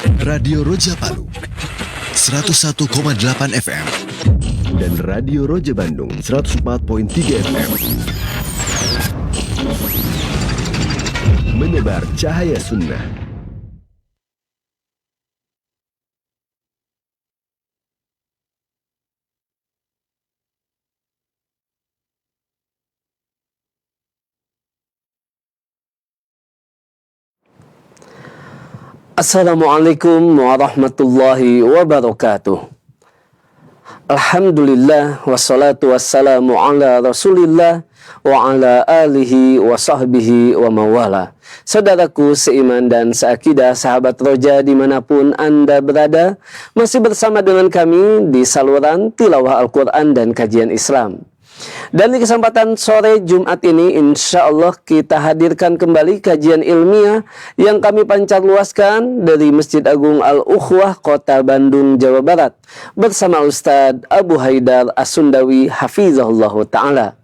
Radio Roja Palu 101,8 FM dan Radio Roja Bandung 104.3 FM. Menebar cahaya sunnah. Assalamualaikum warahmatullahi wabarakatuh. Alhamdulillah wassalatu wassalamu ala rasulillah wa ala alihi wa sahbihi wa mawala. Saudaraku seiman dan seakidah, sahabat Roja dimanapun Anda berada, masih bersama dengan kami di saluran tilawah Al-Quran dan kajian Islam. Dan di kesempatan sore Jumat ini, insya Allah kita hadirkan kembali kajian ilmiah yang kami pancarluaskan dari Masjid Agung Al-Ukhwah, Kota Bandung, Jawa Barat, bersama Ustadz Abu Haidar As-Sundawi Hafizahullah Ta'ala.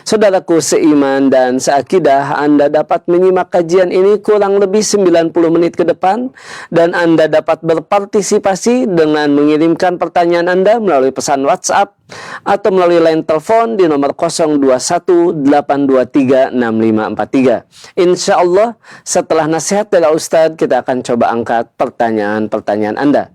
Saudaraku seiman dan seakidah, Anda dapat menyimak kajian ini kurang lebih 90 menit ke depan, dan Anda dapat berpartisipasi dengan mengirimkan pertanyaan Anda melalui pesan WhatsApp atau melalui line telepon di nomor 0218236543. Insya Allah setelah nasihat dari Ustadz, kita akan coba angkat pertanyaan-pertanyaan Anda.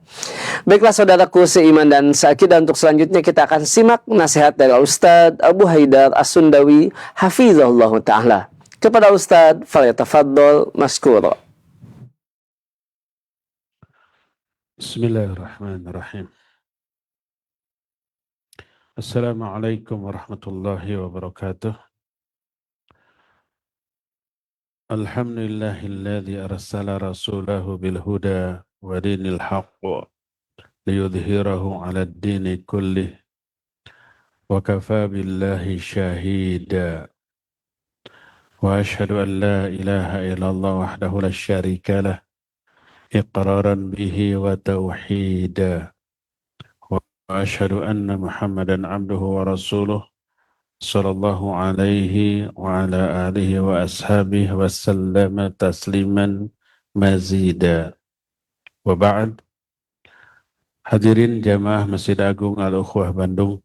Baiklah saudaraku seiman dan seakidah, untuk selanjutnya kita akan simak nasihat dari Ustadz Abu Haidar As-Sundawi Hafizahullah Ta'ala. Kepada Ustadz, falyatafaddal maskura. Bismillahirrahmanirrahim. Assalamualaikum warahmatullahi wabarakatuh. Alhamdulillahilladzi arsala rasulahu bil huda wa dinil haqq liyudhhirahu 'ala ad-dini kullih wa kafaa billahi shahida. Wa asyhadu an la ilaha illallah wahdahu la syarika lah iqraran bihi wa tauhida. Wa asyhadu anna Muhammadan abduhu wa rasuluh sallallahu alaihi wa ala alihi wa ashabihi wa sallama tasliman mazida. Wa ba'd. Hadirin jamaah Masjid Agung Al-Ukhwah Bandung,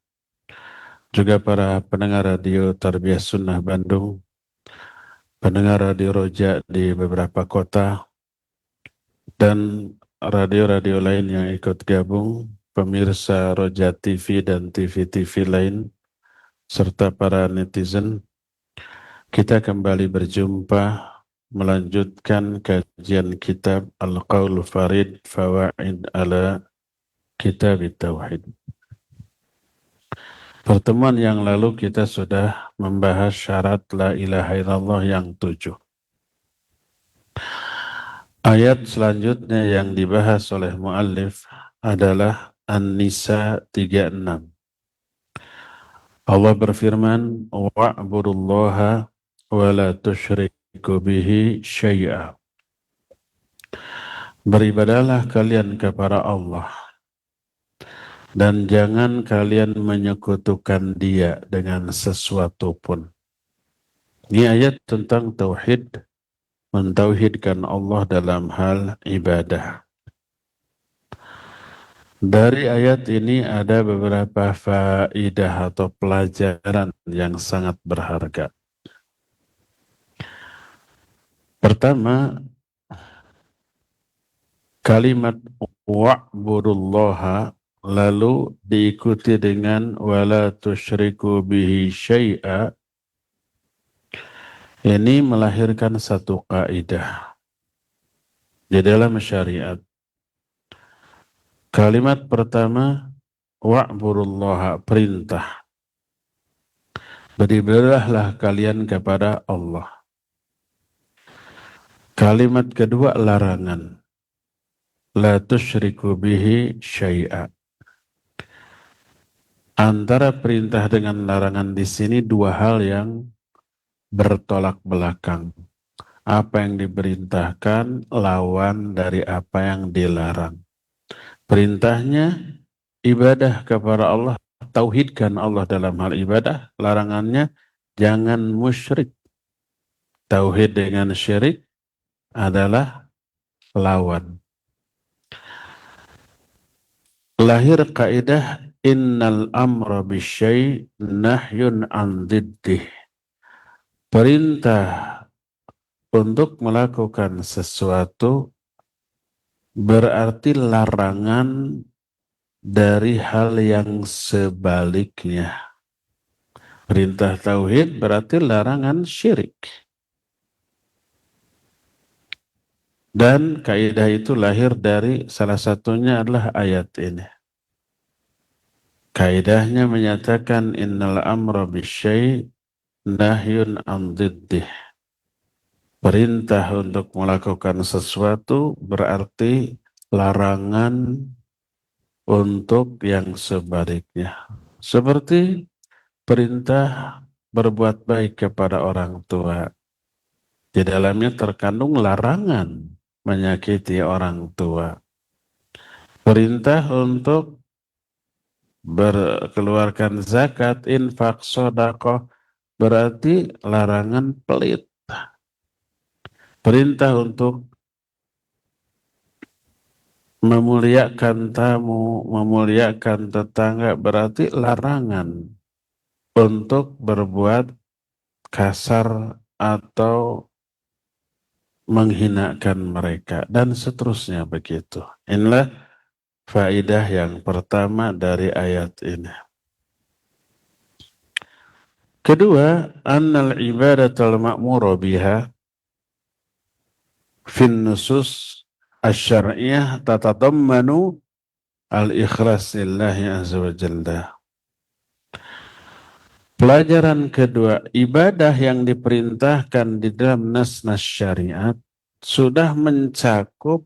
juga para pendengar radio Tarbiyah Sunnah Bandung, pendengar radio Roja di beberapa kota, dan radio-radio lain yang ikut gabung, pemirsa Roja TV dan TV-TV lain, serta para netizen, kita kembali berjumpa melanjutkan kajian kitab Al-Qaul Farid Fawaid ala Kitab Tauhid. Pertemuan yang lalu kita sudah membahas syarat la ilaha illallah yang 7. Ayat selanjutnya yang dibahas oleh muallif adalah An-Nisa 36. Allah berfirman, wa'budullaha wa la tusyriku bihi syai'a. Beribadahlah kalian kepada Allah dan jangan kalian menyekutukan Dia dengan sesuatu pun. Ini ayat tentang tauhid, mentauhidkan Allah dalam hal ibadah. Dari ayat ini ada beberapa faidah atau pelajaran yang sangat berharga. Pertama, kalimat wa'budullaha lalu diikuti dengan wala tusyriku bihi syai'a. Ini melahirkan satu kaidah di dalam syariat. Kalimat pertama, wa'budullaha, perintah. Beribadahlah kalian kepada Allah. Kalimat kedua, larangan. La tusyriku bihi syai'a. Antara perintah dengan larangan di sini dua hal yang bertolak belakang. Apa yang diperintahkan lawan dari apa yang dilarang. Perintahnya ibadah kepada Allah, tauhidkan Allah dalam hal ibadah. Larangannya jangan musyrik. Tauhid dengan syirik adalah lawan. lahir kaidah innal amra bisyai' nahyun an diddih. Perintah untuk melakukan sesuatu berarti larangan dari hal yang sebaliknya. Perintah tauhid berarti larangan syirik. Dan kaidah itu lahir dari salah satunya adalah ayat ini. Kaidahnya menyatakan innal amra bisyai' nahyun an diddih. Perintah untuk melakukan sesuatu berarti larangan untuk yang sebaliknya. Seperti perintah berbuat baik kepada orang tua. Di dalamnya terkandung larangan menyakiti orang tua. Perintah untuk berkeluarkan zakat, infak, sedekah berarti larangan pelit. Perintah untuk memuliakan tamu, memuliakan tetangga berarti larangan untuk berbuat kasar atau menghinakan mereka dan seterusnya begitu. Inilah faedah yang pertama dari ayat ini. Kedua, annal ibadatul ma'mura biha fin nusus asy-syar'iyyah tatadammanu al-ikhlas lillahi azza wa jalla. Pelajaran kedua, ibadah yang diperintahkan di dalam nas-nas syariat sudah mencakup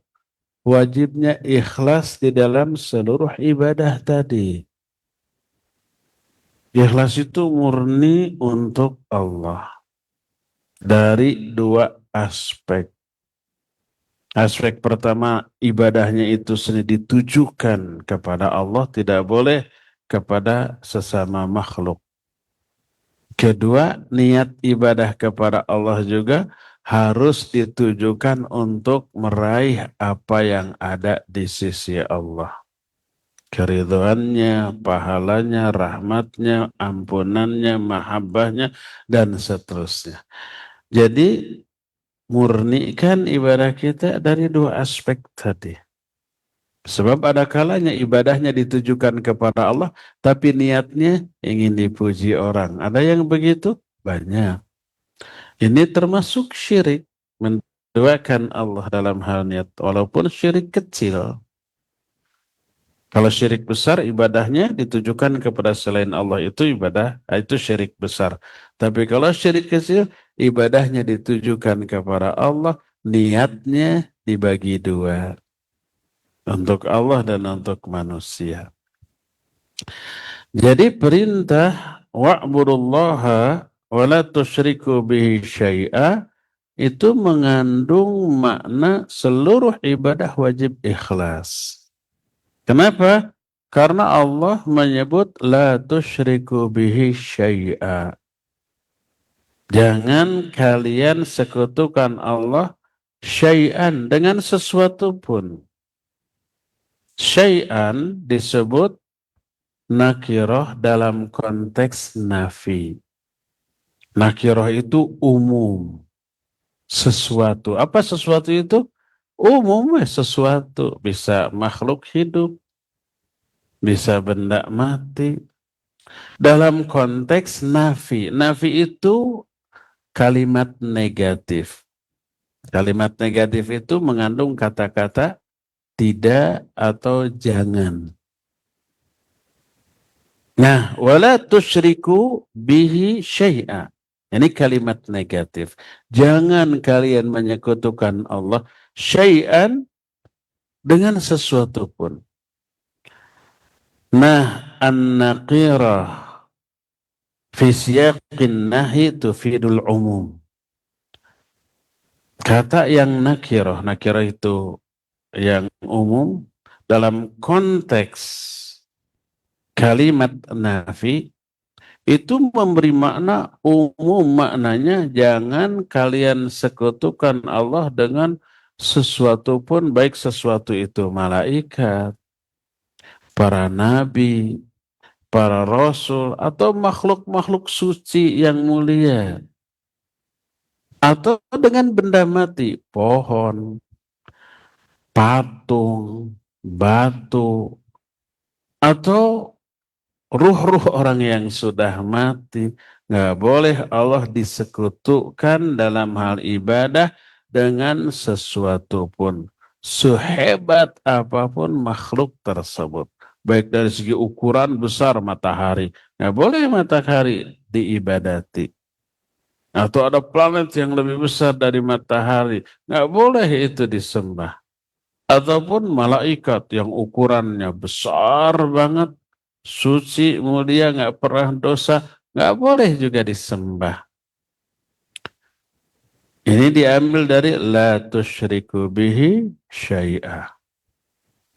wajibnya ikhlas di dalam seluruh ibadah tadi. Ikhlas itu murni untuk Allah dari dua aspek. Aspek pertama, ibadahnya itu sendiri ditujukan kepada Allah, tidak boleh kepada sesama makhluk. Kedua, niat ibadah kepada Allah juga harus ditujukan untuk meraih apa yang ada di sisi Allah. Keridhaannya, pahalanya, rahmatnya, ampunannya, mahabbahnya, dan seterusnya. Jadi, murnikan ibadah kita dari dua aspek tadi. Sebab ada kalanya ibadahnya ditujukan kepada Allah, tapi niatnya ingin dipuji orang. Ada yang begitu? Banyak. Ini termasuk syirik. Menduakan Allah dalam hal niat. Walaupun syirik kecil. Kalau syirik besar, ibadahnya ditujukan kepada selain Allah. Itu ibadah, itu syirik besar. Tapi kalau syirik kecil, ibadahnya ditujukan kepada Allah, niatnya dibagi dua. Untuk Allah dan untuk manusia. Jadi perintah wa'budullaha wa la tusyriku bihi syai'a itu mengandung makna seluruh ibadah wajib ikhlas. Kenapa? Karena Allah menyebut la tusyriku bihi syai'a. Jangan kalian sekutukan Allah syai'an dengan sesuatu pun. Syai'an disebut nakirah dalam konteks nafi. Nakirah itu umum. Sesuatu. Apa sesuatu itu? Umum sesuatu. Bisa makhluk hidup. Bisa benda mati. Dalam konteks nafi. Nafi itu kalimat negatif. Kalimat negatif itu mengandung kata-kata tidak atau jangan. Nah, wala tusyriku bihi syai'a. Ini kalimat negatif. Jangan kalian menyekutukan Allah syai'an dengan sesuatu pun. Nah, an-naqirah fi siyaqin nahi tufidul umum. Kata yang nakirah itu yang umum dalam konteks kalimat nafi itu memberi makna umum, maknanya jangan kalian sekutukan Allah dengan sesuatu pun, baik sesuatu itu malaikat, para nabi, para rasul, atau makhluk-makhluk suci yang mulia, atau dengan benda mati, pohon, patung, batu, atau ruh-ruh orang yang sudah mati. Nggak boleh Allah disekutukan dalam hal ibadah dengan sesuatu pun. Sehebat apapun makhluk tersebut. Baik dari segi ukuran besar matahari. Nggak boleh matahari diibadati. Atau ada planet yang lebih besar dari matahari. Nggak boleh itu disembah. Ataupun malaikat yang ukurannya besar banget, suci, mulia, nggak pernah dosa, nggak boleh juga disembah. Ini diambil dari la tusyriku bihi syai'ah.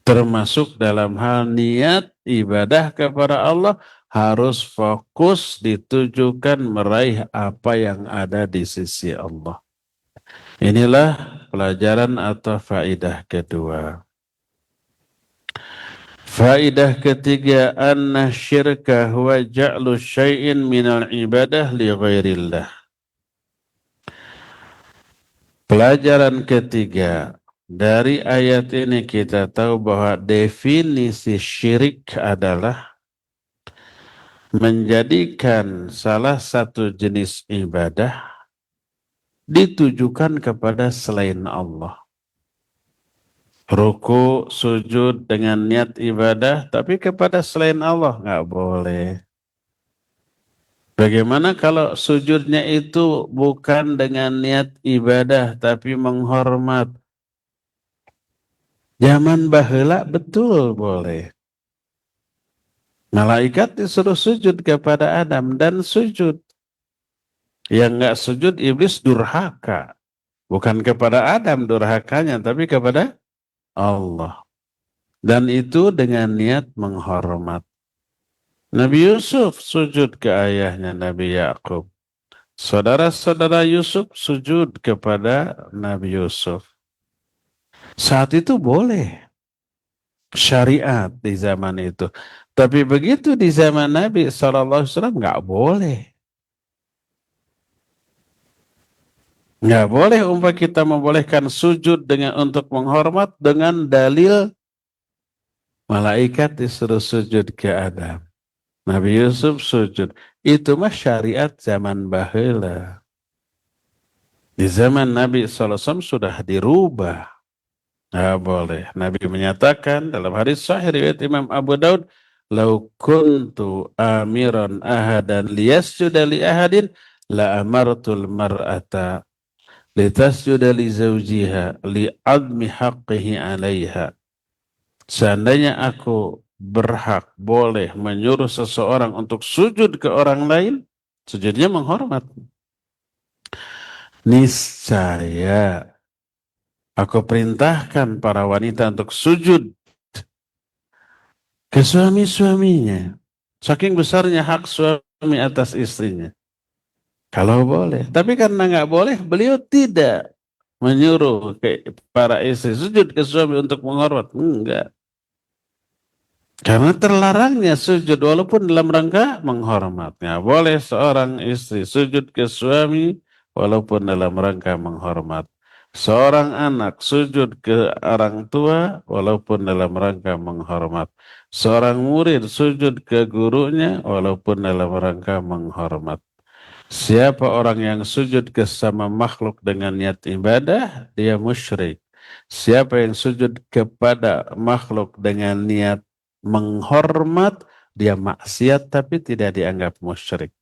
Termasuk dalam hal niat ibadah kepada Allah harus fokus ditujukan meraih apa yang ada di sisi Allah. Inilah pelajaran atau faidah kedua. Faidah ketiga, anna syirka huwa ja'lu syai'in minal ibadah li ghairillah. Pelajaran ketiga, dari ayat ini kita tahu bahwa definisi syirik adalah menjadikan salah satu jenis ibadah ditujukan kepada selain Allah. Ruku, sujud dengan niat ibadah, tapi kepada selain Allah nggak boleh. Bagaimana kalau sujudnya itu bukan dengan niat ibadah, tapi menghormat? Zaman baheula betul boleh. Malaikat disuruh sujud kepada Adam dan sujud. Yang nggak sujud iblis durhaka. Bukan kepada Adam durhakanya, tapi kepada Allah. Dan itu dengan niat menghormat. Nabi Yusuf sujud ke ayahnya Nabi Yakub. Saudara-saudara Yusuf sujud kepada Nabi Yusuf. Saat itu boleh. Syariat di zaman itu. Tapi begitu di zaman Nabi SAW nggak boleh. Nggak boleh umpah kita membolehkan sujud untuk menghormat dengan dalil malaikat disuruh sujud ke Adam. Nabi Yusuf sujud. Itu mah syariat zaman baheula. Di zaman Nabi SAW sudah dirubah. Nggak boleh. Nabi menyatakan dalam hadis sahih riwayat Imam Abu Daud, "Lau kuntu amiran ahadan liyasjuda li ahadin la amartul mar'ata litasjuda li zawjiha li admi haqqihi 'alaiha." Seandainya aku berhak boleh menyuruh seseorang untuk sujud ke orang lain, sujudnya menghormat. Niscaya aku perintahkan para wanita untuk sujud ke suami-suaminya. Saking besarnya hak suami atas istrinya. Kalau boleh. Tapi karena nggak boleh, beliau tidak menyuruh ke para istri sujud ke suami untuk menghormat. Enggak. Karena terlarangnya sujud walaupun dalam rangka menghormatnya. Boleh seorang istri sujud ke suami walaupun dalam rangka menghormat. Seorang anak sujud ke orang tua walaupun dalam rangka menghormat. Seorang murid sujud ke gurunya walaupun dalam rangka menghormat. Siapa orang yang sujud ke sama makhluk dengan niat ibadah, dia musyrik. Siapa yang sujud kepada makhluk dengan niat menghormat, dia maksiat tapi tidak dianggap musyrik.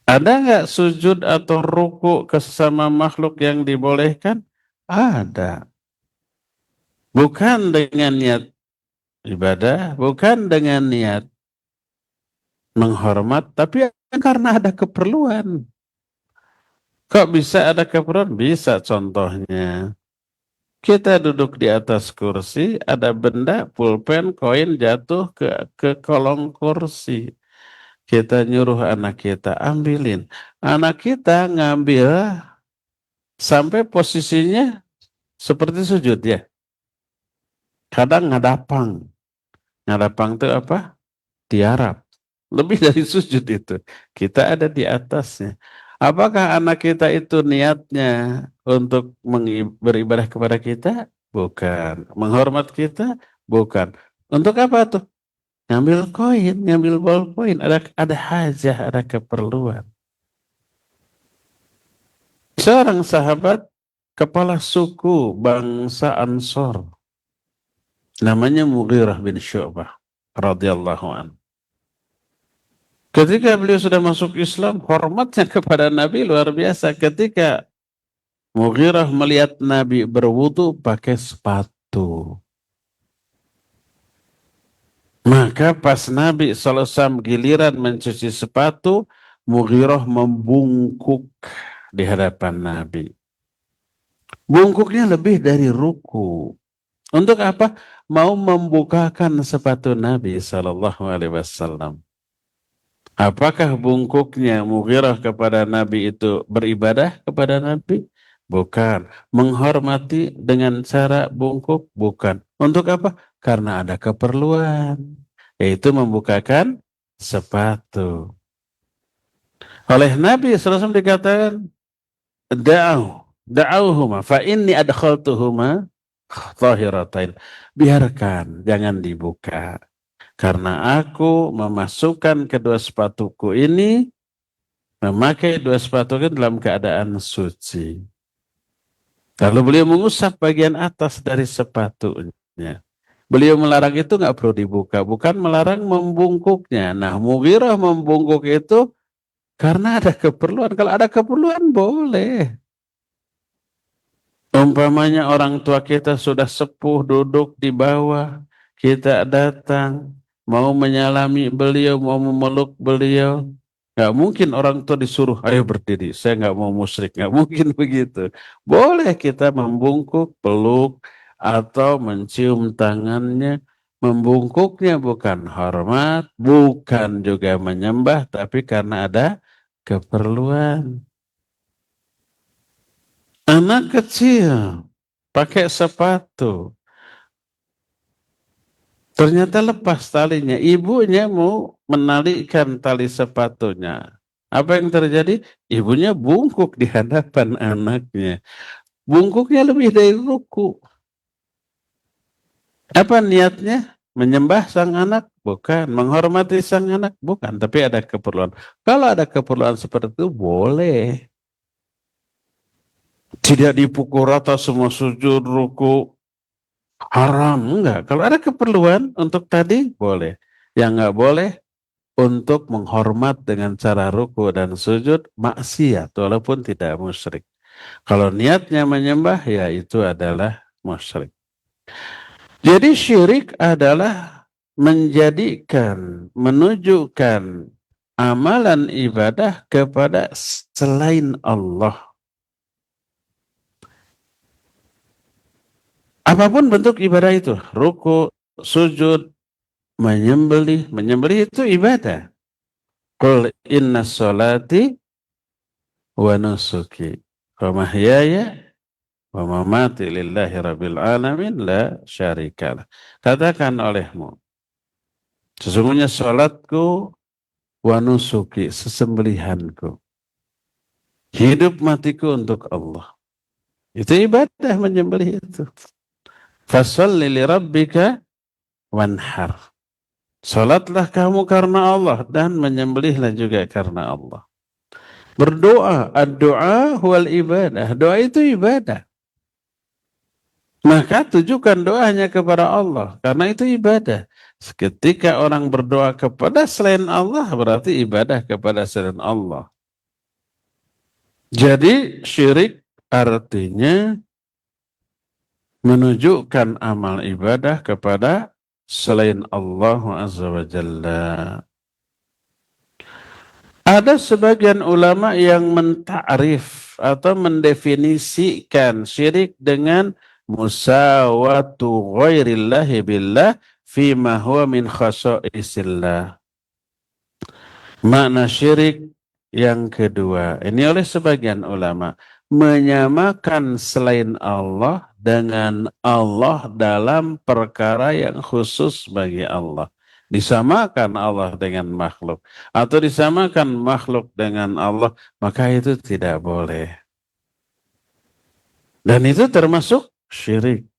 Ada nggak sujud atau ruku ke sesama makhluk yang dibolehkan? Ada. Bukan dengan niat ibadah, bukan dengan niat menghormat, tapi karena ada keperluan. Kok bisa ada keperluan? Bisa, contohnya kita duduk di atas kursi, ada benda, pulpen, koin jatuh ke kolong kursi. Kita nyuruh anak kita, ambilin. Anak kita ngambil sampai posisinya seperti sujud ya. kadang ngadapang. Ngadapang itu apa? Tiarap. Lebih dari sujud itu. Kita ada di atasnya. Apakah anak kita itu niatnya untuk beribadah kepada kita? Bukan. Menghormat kita? Bukan. Untuk apa tuh? Ngambil koin, ngambil ballpoint. Ada hajah, ada keperluan. Seorang sahabat kepala suku bangsa Ansor, namanya Mughirah bin Syu'bah radhiyallahu anhu. Ketika beliau sudah masuk Islam, hormatnya kepada Nabi luar biasa. Ketika Mughirah melihat Nabi berwudu pakai sepatu, maka pas Nabi SAW giliran mencuci sepatu, Mughirah membungkuk di hadapan Nabi. Bungkuknya lebih dari ruku. Untuk apa? Mau membukakan sepatu Nabi SAW. Apakah bungkuknya Mughirah kepada Nabi itu beribadah kepada Nabi? Bukan. Menghormati dengan cara bungkuk? Bukan. Untuk apa? Karena ada keperluan, yaitu membukakan sepatu. Oleh Nabi SAW dikatakan, da'auhuma fa inni adkhaltuhuma zahiratain. Biarkan, jangan dibuka. Karena aku memasukkan kedua sepatuku ini, memakai dua sepatu dalam keadaan suci. Lalu beliau mengusap bagian atas dari sepatunya. Beliau melarang itu nggak perlu dibuka, bukan melarang membungkuknya. Nah, Mughirah membungkuk itu karena ada keperluan. Kalau ada keperluan boleh. Umpamanya orang tua kita sudah sepuh duduk di bawah, kita datang, mau menyalami beliau, mau memeluk beliau. Nggak mungkin orang tua disuruh, ayo berdiri, saya nggak mau musyrik. Nggak mungkin begitu. Boleh kita membungkuk, peluk, atau mencium tangannya. Membungkuknya bukan hormat, bukan juga menyembah, tapi karena ada keperluan. Anak kecil pakai sepatu, ternyata lepas talinya. Ibunya mau menalikan tali sepatunya. Apa yang terjadi? Ibunya bungkuk di hadapan anaknya. Bungkuknya lebih dari ruku. Apa niatnya? Menyembah sang anak? Bukan. Menghormati sang anak? Bukan. Tapi ada keperluan. Kalau ada keperluan seperti itu, boleh. Tidak dipukul rata semua sujud, ruku, haram. Enggak. Kalau ada keperluan untuk tadi, boleh. Yang enggak boleh, untuk menghormat dengan cara ruku dan sujud, maksiat, walaupun tidak musyrik. Kalau niatnya menyembah, ya itu adalah musyrik. Jadi syirik adalah menunjukkan amalan ibadah kepada selain Allah. Apapun bentuk ibadah itu, ruku, sujud, menyembelih itu ibadah. Qul inna sholati wa nusuki wa mahyaya wa mamati lillahi rabbil alamin la syarikalah. Katakan olehmu, sesungguhnya sholatku wa nusuki, sesembelihanku, hidup matiku untuk Allah. Itu ibadah menyembelih itu. Fasholli li rabbika wanhar. Salatlah kamu karena Allah dan menyembelihlah juga karena Allah. Berdoa, ad-doa huwal ibadah. Doa itu ibadah. Maka tujukan doanya kepada Allah karena itu ibadah. Ketika orang berdoa kepada selain Allah berarti ibadah kepada selain Allah. Jadi syirik artinya menunjukkan amal ibadah kepada selain Allah Azza wa Jalla. Ada sebagian ulama yang mentakrif atau mendefinisikan syirik dengan musawatu ghairillahi billah fima huwa min khasaisillah. Makna syirik yang kedua, ini oleh sebagian ulama, menyamakan selain Allah dengan Allah dalam perkara yang khusus bagi Allah. Disamakan Allah dengan makhluk atau disamakan makhluk dengan Allah, maka itu tidak boleh. Dan itu termasuk syirik.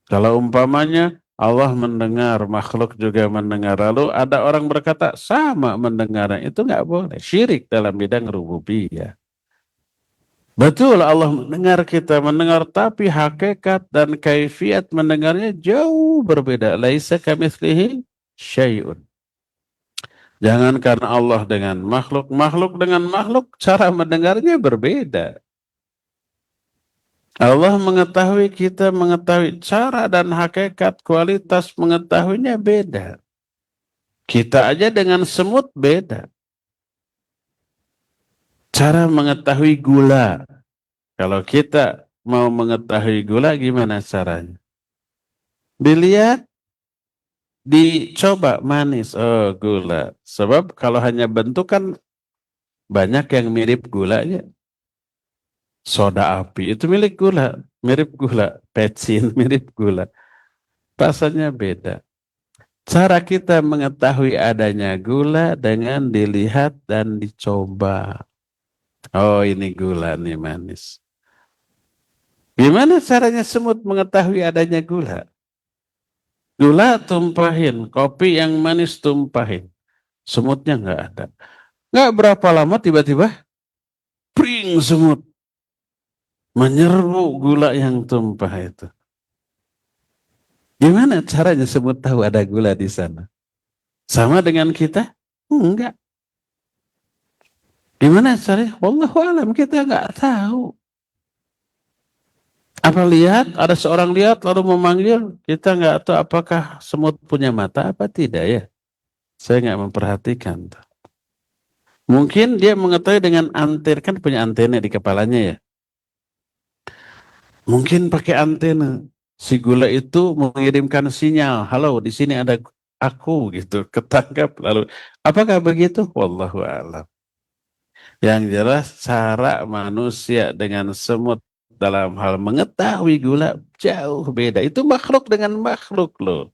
Kalau umpamanya Allah mendengar, makhluk juga mendengar, lalu ada orang berkata sama mendengarnya, itu nggak boleh. Syirik dalam bidang rububiyah. Betul Allah mendengar, kita mendengar, tapi hakikat dan kaifiat mendengarnya jauh berbeda. Laisa kamitslihi syai'un. Jangankan Allah dengan makhluk, makhluk dengan makhluk, cara mendengarnya berbeda. Allah mengetahui, kita mengetahui, cara dan hakikat kualitas mengetahuinya beda. Kita aja dengan semut beda. Cara mengetahui gula. Kalau kita mau mengetahui gula gimana caranya? Dilihat, dicoba manis. Oh, gula. Sebab kalau hanya bentuk kan banyak yang mirip gulanya. Soda api itu milik gula, mirip gula. Pecin mirip gula. Rasanya beda. Cara kita mengetahui adanya gula dengan dilihat dan dicoba. Oh, ini gula nih manis. Gimana caranya semut mengetahui adanya gula? Gula tumpahin, kopi yang manis tumpahin. Semutnya nggak ada. Nggak berapa lama tiba-tiba pring, semut menyerbu gula yang tumpah itu. Gimana caranya semut tahu ada gula di sana? Sama dengan kita? Enggak. Gimana caranya? Wallahu alam, kita nggak tahu. Apa lihat, ada seorang lihat lalu memanggil, kita nggak tahu apakah semut punya mata apa tidak ya. Saya nggak memperhatikan. Mungkin dia mengetahui dengan anten, kan punya antena di kepalanya ya. Mungkin pakai antena. Si gula itu mengirimkan sinyal, halo di sini ada aku gitu, ketangkap lalu. Apakah begitu? Wallahu a'lam. Yang jelas cara manusia dengan semut dalam hal mengetahui gula jauh beda. Itu makhluk dengan makhluk loh.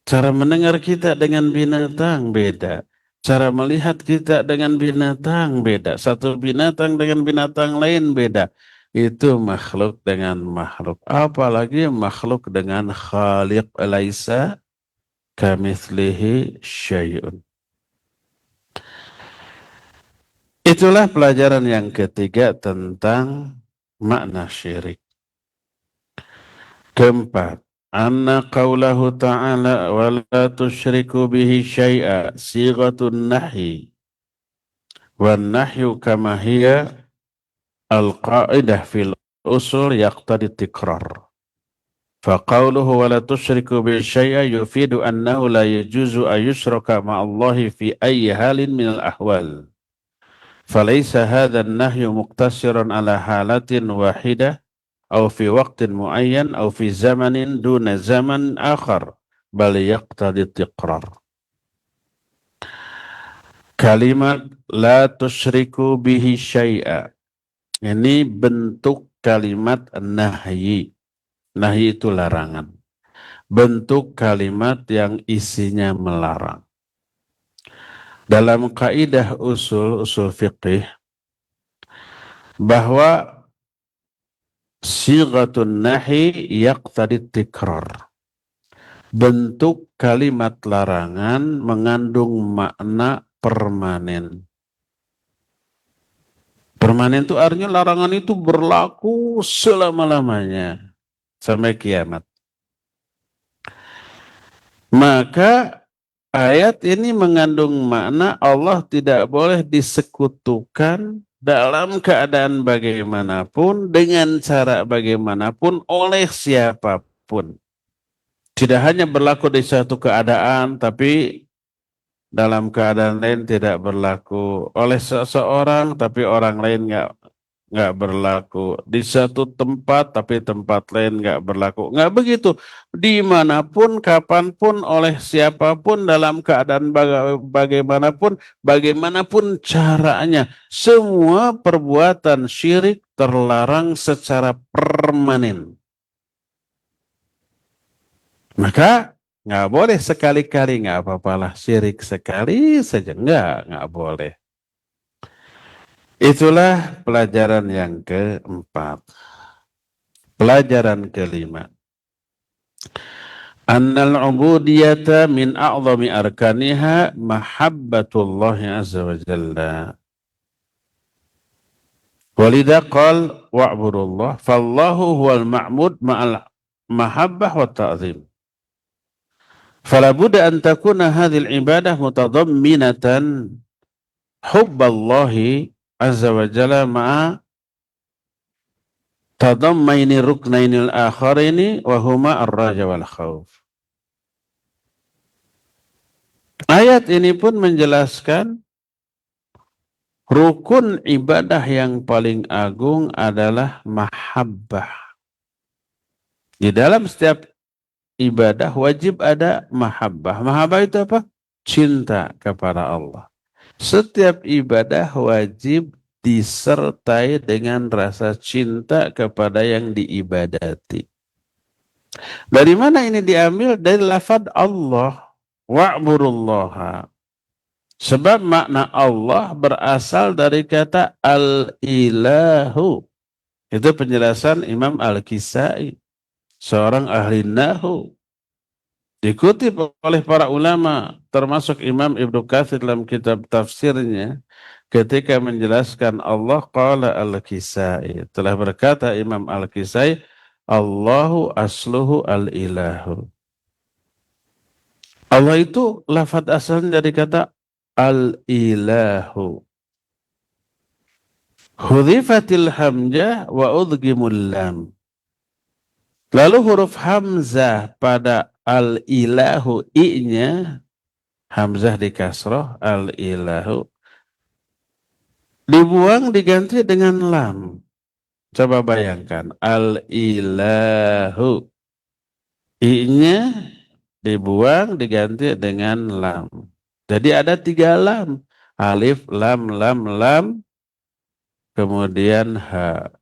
Cara mendengar kita dengan binatang beda. Cara melihat kita dengan binatang beda. Satu binatang dengan binatang lain beda. Itu makhluk dengan makhluk. Apalagi makhluk dengan khaliq, laisa kamitslihi syai'un. Itulah pelajaran yang ketiga tentang makna syirik. Keempat, anna qawlahu ta'ala wa la tusyriku bihi syai'a sighatun nahi. Wan nahyu kama hiya al-qa'idah fil usul yaqtadi tikrar. Faqawluhu wa la tusyriku bihi syai'a yufidu annahu la yajuzu ayushraka ma'allahi fi ayyi halin minal ahwal. Falaysa hadha an-nahyu muqtasiran ala halatin wahidah أو في وقت معين أو في زمن دون زمن آخر بل يقتضي التكرار. Kalimat la tusyriku bihi syai'a ini bentuk kalimat nahyi. Nahyi itu larangan. Bentuk kalimat yang isinya melarang. Dalam kaidah usul fiqih bahwa sighatun nahi yaqtadi tikrar. Bentuk kalimat larangan mengandung makna permanen. Permanen itu artinya larangan itu berlaku selama-lamanya sampai kiamat. Maka ayat ini mengandung makna Allah tidak boleh disekutukan dalam keadaan bagaimanapun, dengan cara bagaimanapun, oleh siapapun. Tidak hanya berlaku di satu keadaan, tapi dalam keadaan lain tidak berlaku. Oleh seseorang, tapi orang lain nggak berlaku. Di satu tempat, tapi tempat lain nggak berlaku. Nggak begitu. Dimanapun, kapanpun, oleh siapapun, dalam keadaan bagaimanapun, bagaimanapun caranya. Semua perbuatan syirik terlarang secara permanen. Maka nggak boleh sekali-kali, nggak apa-apalah syirik sekali saja, nggak boleh. Itulah pelajaran yang keempat. Pelajaran kelima. Annal ubudiyata min a'zami arkaniha mahabbatullah azza wa jalla. Walidha qal wa'budullah fallahu huwal ma'mud ma'al mahabbah wa ta'zim. Fala budda an takuna hadhil ibadah mutadamminatan hubballahi azza wa jalla ma'a tadammaini ruknainil akharini wa huma ar-raja wal khauf. Ayat ini pun menjelaskan rukun ibadah yang paling agung adalah mahabbah. Di dalam setiap ibadah wajib ada mahabbah. Mahabbah itu apa? Cinta kepada Allah. Setiap ibadah wajib disertai dengan rasa cinta kepada yang diibadati. Dari mana ini diambil? Dari lafaz Allah. Wa'budullaha. Sebab makna Allah berasal dari kata al-ilahu. Itu penjelasan Imam Al-Kisai, seorang ahli nahu. Dikutip oleh para ulama, termasuk Imam Ibnu Katsir dalam kitab tafsirnya, ketika menjelaskan Allah, qala Al-Kisai. Telah berkata Imam Al-Kisai, Allahu asluhu al-ilahu. Allah itu lafaz asalnya dari kata al-ilahu. Hudhifatil hamzah wa udghimul lam. Lalu huruf hamzah pada al-ilahu, i-nya hamzah di kasroh, al-ilahu dibuang diganti dengan lam. Coba bayangkan, al-ilahu, i-nya dibuang diganti dengan lam. Jadi ada 3 lam. Alif, lam, kemudian ha.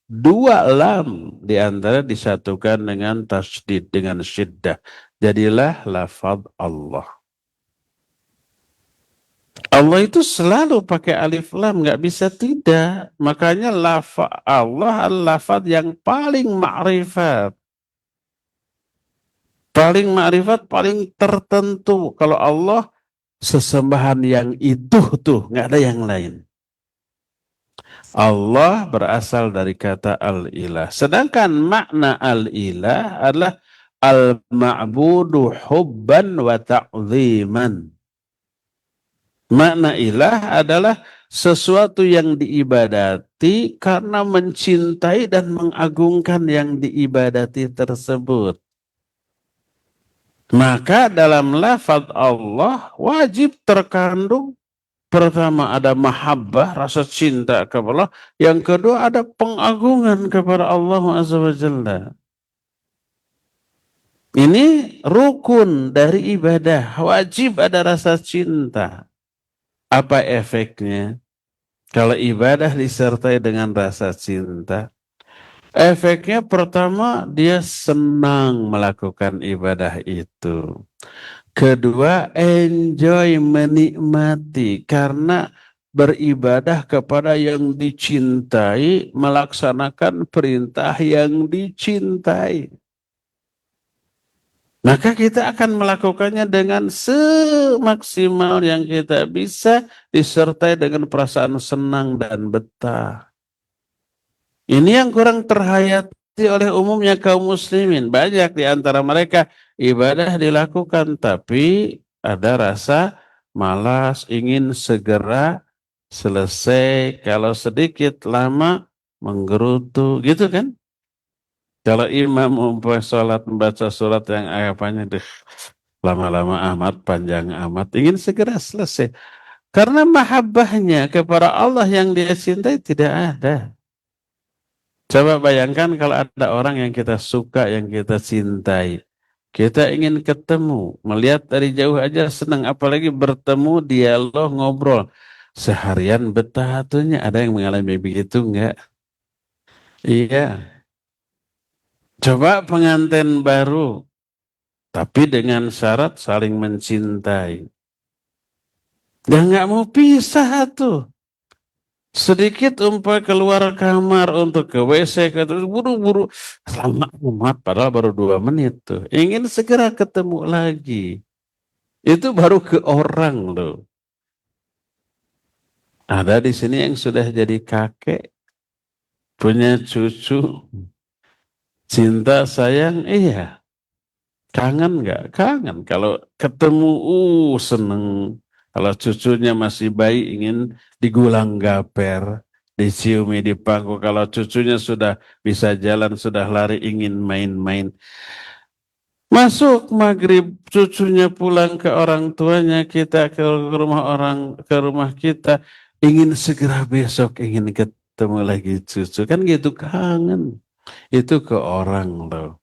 2 lam diantara disatukan dengan tasydid, dengan syiddah. Jadilah lafaz Allah. Allah itu selalu pakai alif lam, nggak bisa tidak. Makanya lafaz Allah adalah lafaz yang paling ma'rifat. Paling ma'rifat, paling tertentu. Kalau Allah, sesembahan yang itu tuh, nggak ada yang lain. Allah berasal dari kata al-ilah. Sedangkan makna al-ilah adalah al-ma'budu hubban wa ta'ziman. Makna ilah adalah sesuatu yang diibadati karena mencintai dan mengagungkan yang diibadati tersebut. Maka dalam lafaz Allah wajib terkandung, pertama ada mahabbah, rasa cinta kepada Allah. Yang kedua ada pengagungan kepada Allah Azza wa Jalla. Ini rukun dari ibadah. Wajib ada rasa cinta. Apa efeknya? Kalau ibadah disertai dengan rasa cinta, efeknya pertama dia senang melakukan ibadah itu. Kedua, enjoy, menikmati karena beribadah kepada yang dicintai, melaksanakan perintah yang dicintai. Maka kita akan melakukannya dengan semaksimal yang kita bisa, disertai dengan perasaan senang dan betah. Ini yang kurang terhayati oleh umumnya kaum muslimin. Banyak di antara mereka ibadah dilakukan, tapi ada rasa malas, ingin segera selesai. Kalau sedikit lama menggerutu, gitu kan? Kalau imam umpamanya sholat membaca surat yang apanya deh, lama-lama amat, panjang amat, ingin segera selesai. Karena mahabbahnya kepada Allah yang dia cintai tidak ada. Coba bayangkan kalau ada orang yang kita suka, yang kita cintai. Kita ingin ketemu, melihat dari jauh aja senang, apalagi bertemu, dialog, ngobrol. Seharian betah atunya, ada yang mengalami begitu enggak? Iya. Coba pengantin baru, tapi dengan syarat saling mencintai. Dan nggak mau pisah tuh. Sedikit umpah keluar kamar untuk ke WC, terus buru-buru. Lama amat, padahal baru 2 menit tuh. Ingin segera ketemu lagi. Itu baru ke orang loh. Ada di sini yang sudah jadi kakek, punya cucu, cinta sayang, iya. Kangen nggak? Kangen. Kalau ketemu, seneng. Kalau cucunya masih bayi, ingin digulang gaper, diciumi di pangku. Kalau cucunya sudah bisa jalan, sudah lari, ingin main-main. Masuk maghrib, cucunya pulang ke orang tuanya, kita ke rumah kita, ingin segera besok, ingin ketemu lagi cucu. Kan gitu, kangen. Itu ke orang loh.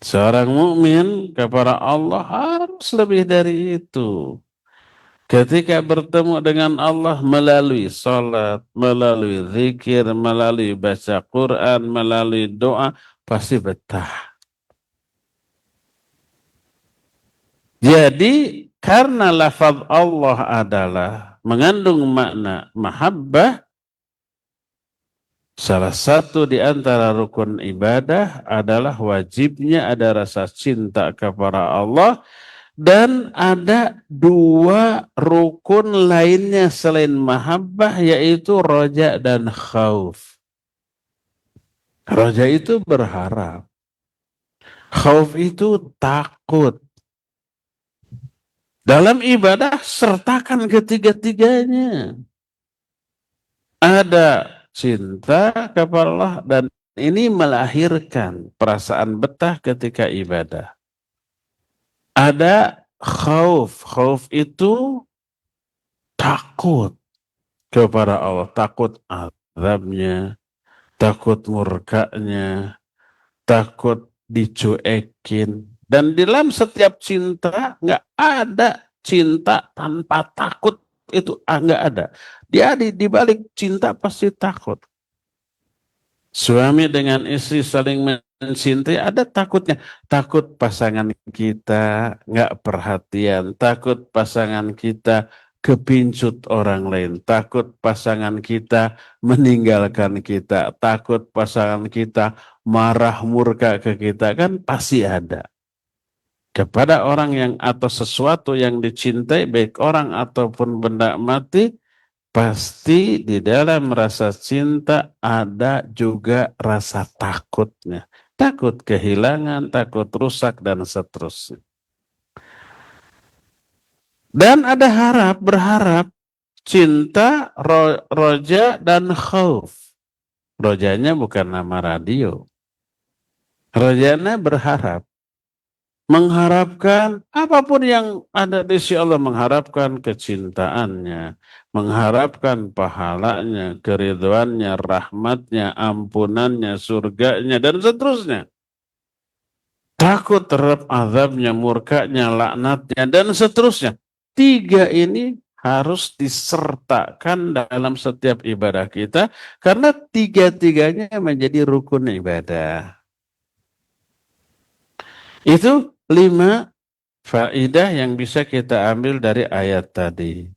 Seorang mukmin kepada Allah harus lebih dari itu. Ketika bertemu dengan Allah melalui salat, melalui zikir, melalui baca Quran, melalui doa, pasti betah. Jadi karena lafaz Allah adalah mengandung makna mahabbah, salah satu di antara rukun ibadah adalah wajibnya ada rasa cinta kepada Allah. Dan ada 2 rukun lainnya selain mahabbah, yaitu roja dan khauf. Roja itu berharap. Khauf itu takut. Dalam ibadah sertakan ketiga-tiganya. Ada cinta kepada Allah dan ini melahirkan perasaan betah ketika ibadah. Ada khauf. Khauf itu takut kepada Allah, takut azabnya, takut murkanya, takut dicuekin. Dan dalam setiap cinta nggak ada cinta tanpa takut, itu nggak ada. Dia di balik cinta pasti takut. Suami dengan istri saling mencintai, ada takutnya. Takut pasangan kita nggak perhatian, takut pasangan kita kepincut orang lain, takut pasangan kita meninggalkan kita, takut pasangan kita marah murka ke kita, kan pasti ada. Kepada orang yang atau sesuatu yang dicintai, baik orang ataupun benda mati, pasti di dalam rasa cinta ada juga rasa takutnya. Takut kehilangan, takut rusak, dan seterusnya. Dan ada berharap, cinta, roja, dan khauf. Rojanya bukan nama radio. Rojanya berharap. Mengharapkan apapun yang ada di sisi Allah, mengharapkan kecintaannya, mengharapkan pahalanya, keridhoannya, rahmatnya, ampunannya, surganya, dan seterusnya. Takut terhadap azabnya, murkanya, laknatnya, dan seterusnya. 3 ini harus disertakan dalam setiap ibadah kita, karena 3-tiganya menjadi rukun ibadah. Itu 5 faedah yang bisa kita ambil dari ayat tadi.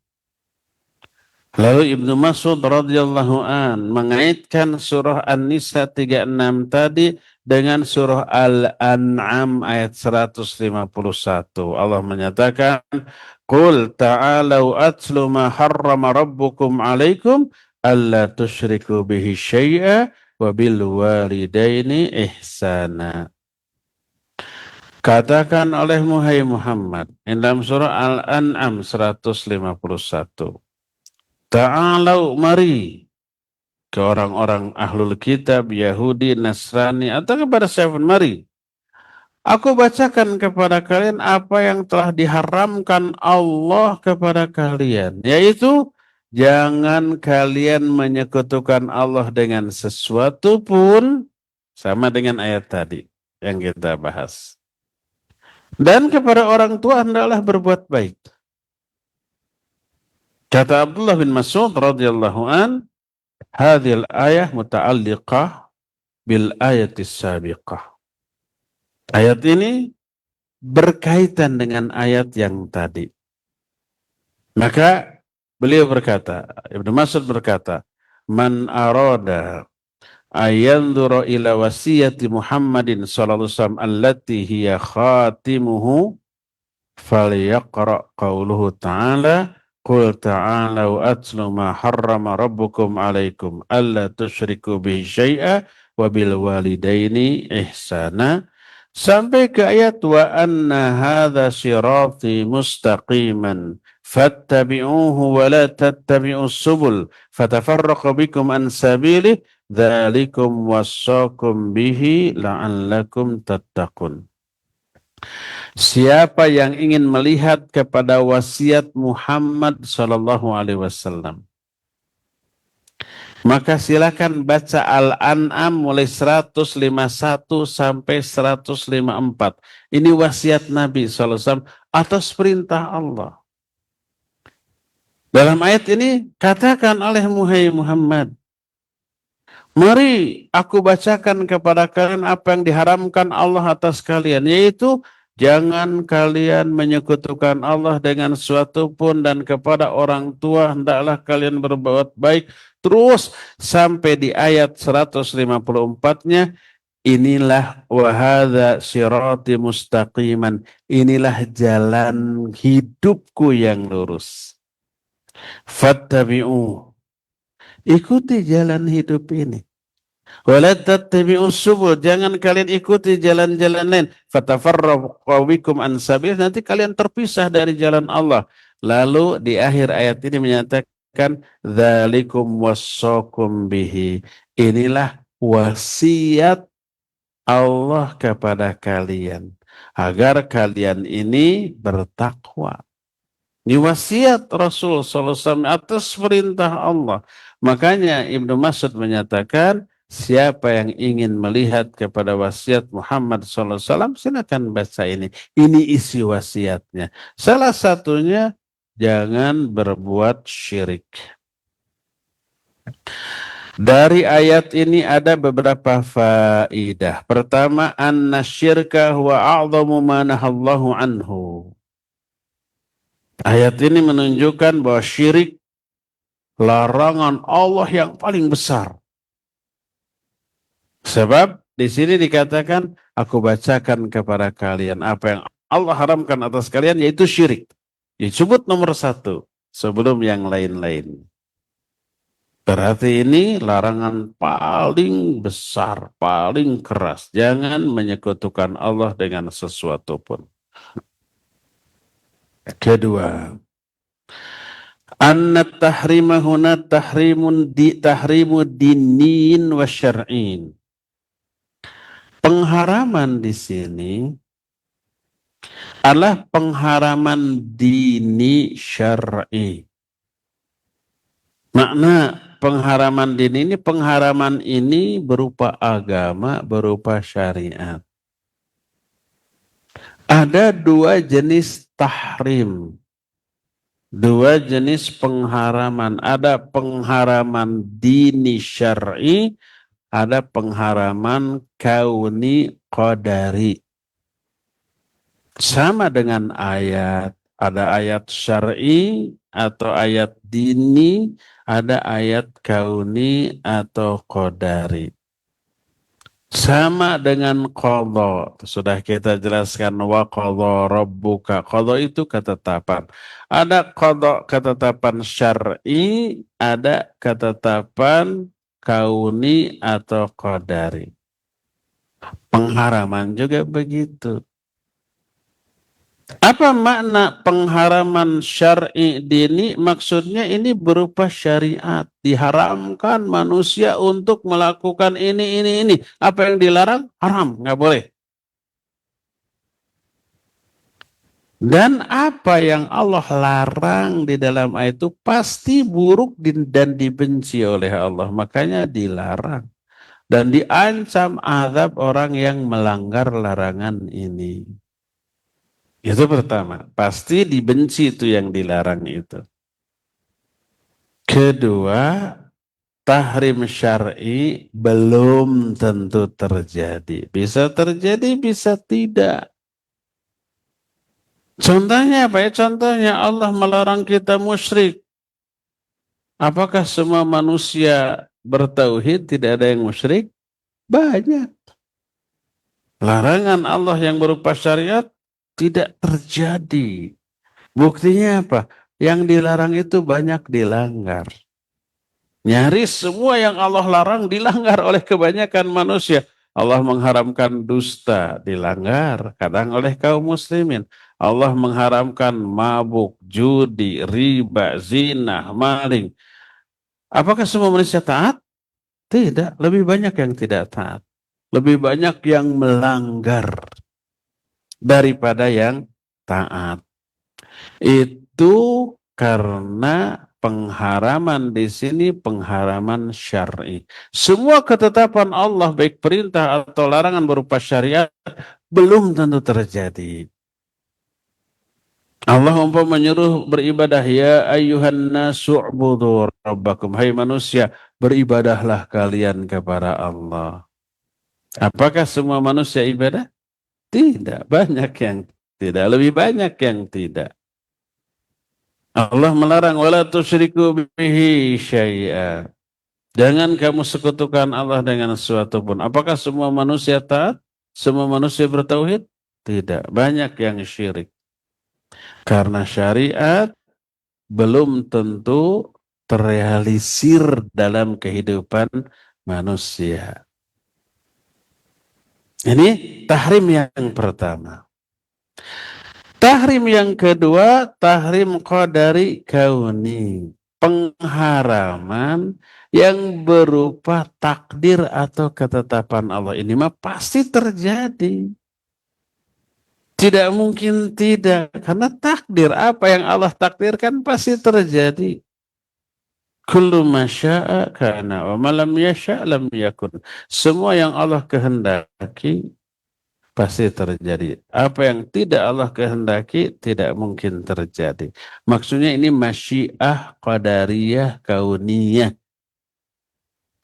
Lalu Ibnu Mas'ud radhiyallahu an mengaitkan surah An-Nisa 36 tadi dengan surah Al-An'am ayat 151. Allah menyatakan, "Qul ta'alau atlu ma harrama rabbukum 'alaikum alla tusyriku bihi syai'a wa bil walidaini ihsana." Katakan oleh Muhammad dalam surah Al-An'am 151. Ta'alau, mari ke orang-orang ahlul kitab, Yahudi, Nasrani, atau kepada siapa, mari. Aku bacakan kepada kalian apa yang telah diharamkan Allah kepada kalian. Yaitu, jangan kalian menyekutukan Allah dengan sesuatu pun, sama dengan ayat tadi yang kita bahas. Dan kepada orang tua hendaklah berbuat baik. Kata Abdullah bin Mas'ud radhiyallahu an, hadhil ayah muta'alliqah bil ayatis sabiqah. Ayat ini berkaitan dengan ayat yang tadi. Maka beliau berkata, Ibnu Mas'ud berkata, "Man arada ayanzura ila wasiyati Muhammadin sallallahu alaihi wasallam allati hiya khatimuhu falyaqra qauluhu ta'ala qul ta'alau atlu ma harrama rabbukum alaikum alla tusyriku bihi syai'a wa bil walidaini ihsana." Sampai ke ayat wa anna hadza sirati mustaqiman fattabi'uhu wa la tattabi'us subul fatafarraqu bikum an sabilihi dzalikum wassakum bihi la'allakum tattaqun. Siapa yang ingin melihat kepada wasiat Muhammad sallallahu alaihi wasallam, maka silakan baca Al-An'am mulai 151 sampai 154. Ini wasiat Nabi sallallahu alaihi wasallam atas perintah Allah. Dalam ayat ini katakan oleh Muhammad, mari aku bacakan kepada kalian apa yang diharamkan Allah atas kalian, yaitu jangan kalian menyekutukan Allah dengan sesuatu pun, dan kepada orang tua hendaklah kalian berbuat baik. Terus sampai di ayat 154-nya, inilah wahadza sirati mustaqiman, inilah jalan hidupku yang lurus. Fattabi'u, ikuti jalan hidup ini. Wala tattabi'us subul, jangan kalian ikuti jalan-jalan lain. Fatafarraqu bikum an sabil, nanti kalian terpisah dari jalan Allah. Lalu di akhir ayat ini menyatakan dzalikum wassakum bihi, inilah wasiat Allah kepada kalian agar kalian ini bertakwa. Ini wasiat Rasul sallallahu alaihi wasallam atas perintah Allah. Makanya Ibnu Mas'ud menyatakan, siapa yang ingin melihat kepada wasiat Muhammad sallallahu alaihi wasallam, silakan baca ini. Ini isi wasiatnya. Salah satunya, jangan berbuat syirik. Dari ayat ini ada beberapa faidah. Pertama, anna syirka huwa a'zamu ma nahallahu anhu. Ayat ini menunjukkan bahwa syirik larangan Allah yang paling besar. Sebab di sini dikatakan, aku bacakan kepada kalian apa yang Allah haramkan atas kalian, yaitu syirik. Disebut nomor satu sebelum yang lain-lain. Berarti ini larangan paling besar, paling keras. Jangan menyekutukan Allah dengan sesuatu pun. Kedua, anna tahrima huna tahrimu diniin wa syar'in. Pengharaman di sini adalah pengharaman dini syar'i. Makna pengharaman dini ini, pengharaman ini berupa agama, berupa syariat. Ada dua jenis tahrim, dua jenis pengharaman. Ada pengharaman dini syar'i, ada pengharaman kauni qadari. Sama dengan ayat, ada ayat syar'i atau ayat dini, ada ayat kauni atau qadari. Sama dengan qadha, sudah kita jelaskan, wa qadha rabbuka. Qadha itu ketetapan. Ada qadha ketetapan syar'i, ada ketetapan kauni atau qadari. Pengharaman juga begitu. Apa makna pengharaman syar'i dini? Maksudnya ini berupa syariat. Diharamkan manusia untuk melakukan ini. Apa yang dilarang? Haram, nggak boleh. Dan apa yang Allah larang di dalam ayat itu pasti buruk dan dibenci oleh Allah. Makanya dilarang. Dan diancam azab orang yang melanggar larangan ini. Itu pertama, pasti dibenci itu yang dilarang itu. Kedua, tahrim syar'i belum tentu terjadi. Bisa terjadi, bisa tidak. Contohnya apa ya? Contohnya Allah melarang kita musyrik. Apakah semua manusia bertauhid, tidak ada yang musyrik? Banyak. Larangan Allah yang berupa syariat tidak terjadi. Buktinya apa? Yang dilarang itu banyak dilanggar. Nyaris semua yang Allah larang dilanggar oleh kebanyakan manusia. Allah mengharamkan dusta, dilanggar kadang oleh kaum muslimin. Allah mengharamkan mabuk, judi, riba, zina, maling. Apakah semua manusia taat? Tidak, lebih banyak yang tidak taat. Lebih banyak yang melanggar daripada yang taat. Itu karena pengharaman di sini pengharaman syar'i. Semua ketetapan Allah baik perintah atau larangan berupa syariat belum tentu terjadi. Allah umpama menyuruh beribadah, ya ayyuhan nasu'budu rabbakum. Hai manusia, beribadahlah kalian kepada Allah. Apakah semua manusia ibadah? Tidak, banyak yang tidak, lebih banyak yang tidak. Allah melarang wala tusyriku bihi syai'a. Jangan kamu sekutukan Allah dengan sesuatu pun. Apakah semua manusia taat? Semua manusia bertauhid? Tidak, banyak yang syirik. Karena syariat belum tentu terrealisir dalam kehidupan manusia. Ini tahrim yang pertama. Tahrim yang kedua, tahrim qadari kauni. Pengharaman yang berupa takdir atau ketetapan Allah. Ini mah pasti terjadi. Tidak mungkin tidak. Karena takdir, apa yang Allah takdirkan pasti terjadi. Kullu ma syaa kana wa ma lam yasha' lam yakun. Semua yang Allah kehendaki pasti terjadi. Apa yang tidak Allah kehendaki tidak mungkin terjadi. Maksudnya ini masyiah qadariyah kauniyah.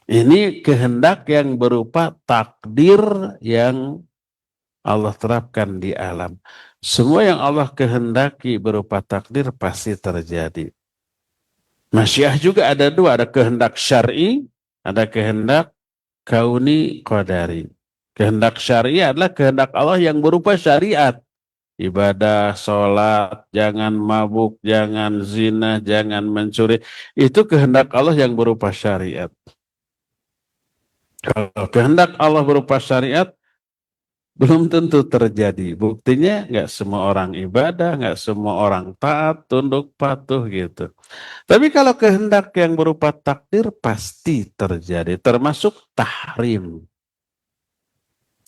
Ini kehendak yang berupa takdir yang Allah terapkan di alam. Semua yang Allah kehendaki berupa takdir pasti terjadi. Masyiah juga ada dua, ada kehendak syar'i, ada kehendak kauni qadari. Kehendak syar'i adalah kehendak Allah yang berupa syariat. Ibadah, sholat, jangan mabuk, jangan zina, jangan mencuri. Itu kehendak Allah yang berupa syariat. Kalau kehendak Allah berupa syariat, belum tentu terjadi. Buktinya nggak semua orang ibadah, nggak semua orang taat, tunduk, patuh gitu. Tapi kalau kehendak yang berupa takdir pasti terjadi, termasuk tahrim.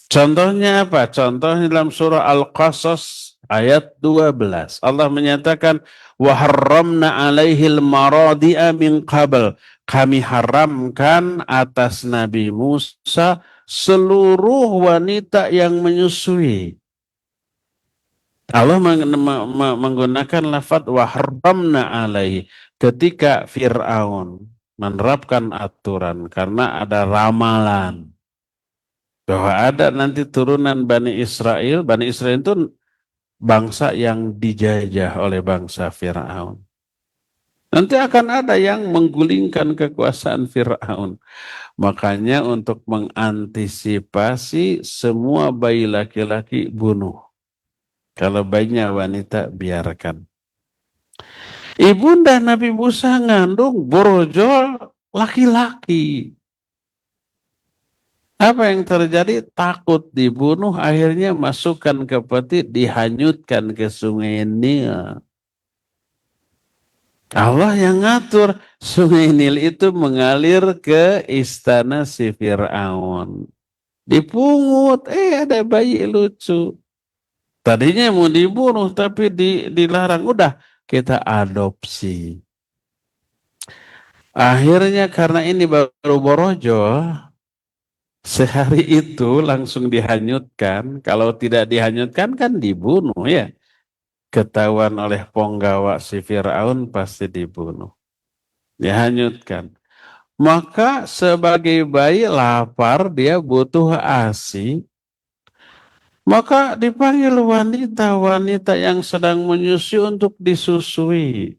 Contohnya apa? Contohnya dalam surah Al-Qasas ayat 12. Allah menyatakan, وَحَرَّمْنَا عَلَيْهِ الْمَرَادِئَ مِنْ قَبْلِ. Kami haramkan atas Nabi Musa seluruh wanita yang menyusui. Allah menggunakan lafaz وَحَرَّمْنَا عَلَيْهِ ketika Fir'aun menerapkan aturan karena ada ramalan bahwa ada nanti turunan Bani Israel. Bani Israel itu bangsa yang dijajah oleh bangsa Fir'aun. Nanti akan ada yang menggulingkan kekuasaan Fir'aun. Makanya untuk mengantisipasi semua bayi laki-laki bunuh. Kalau bayinya wanita biarkan. Ibunda Nabi Musa ngandung borojol laki-laki. Apa yang terjadi? Takut dibunuh, akhirnya masukkan ke peti, dihanyutkan ke sungai Nil. Allah yang ngatur sungai Nil itu mengalir ke istana si Fir'aun. Dipungut, ada bayi lucu. Tadinya mau dibunuh tapi dilarang. Udah kita adopsi. Akhirnya karena ini baru borojol, sehari itu langsung dihanyutkan. Kalau tidak dihanyutkan kan dibunuh ya. Ketahuan oleh penggawa si Fir'aun pasti dibunuh. Dihanyutkan. Maka sebagai bayi lapar dia butuh ASI. Maka dipanggil wanita-wanita yang sedang menyusui untuk disusui.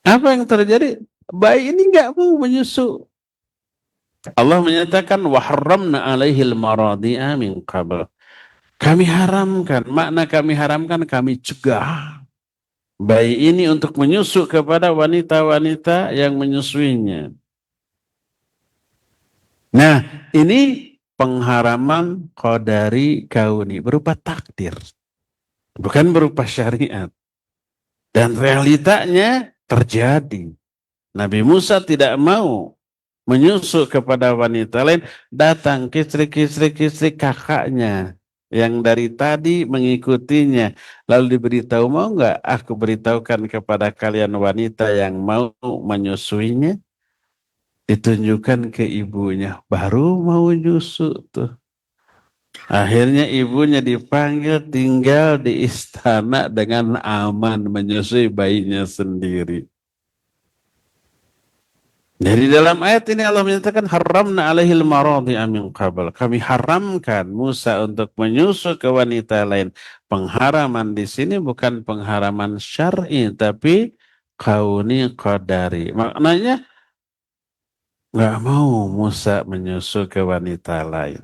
Apa yang terjadi? Bayi ini nggak mau menyusu. Allah menyatakan waharramna alaihil maradi'a min qabl. Kami haramkan, makna kami haramkan, kami cegah bayi ini untuk menyusu kepada wanita-wanita yang menyusuinya. Nah, ini pengharaman qadari kauni berupa takdir, bukan berupa syariat. Dan realitanya terjadi. Nabi Musa tidak mau menyusu kepada wanita lain, datang istri kakaknya yang dari tadi mengikutinya, lalu diberitahu, mau nggak aku beritahukan kepada kalian wanita yang mau menyusuinya? Ditunjukkan ke ibunya, baru mau nyusu tuh. Akhirnya ibunya dipanggil, tinggal di istana dengan aman menyusui bayinya sendiri. Jadi dalam ayat ini Allah menyatakan haramna alaihil maradi'a min qabl. Kami haramkan Musa untuk menyusu ke wanita lain. Pengharaman di sini bukan pengharaman syar'i tapi kauni qadari. Maknanya nggak mau Musa menyusu ke wanita lain.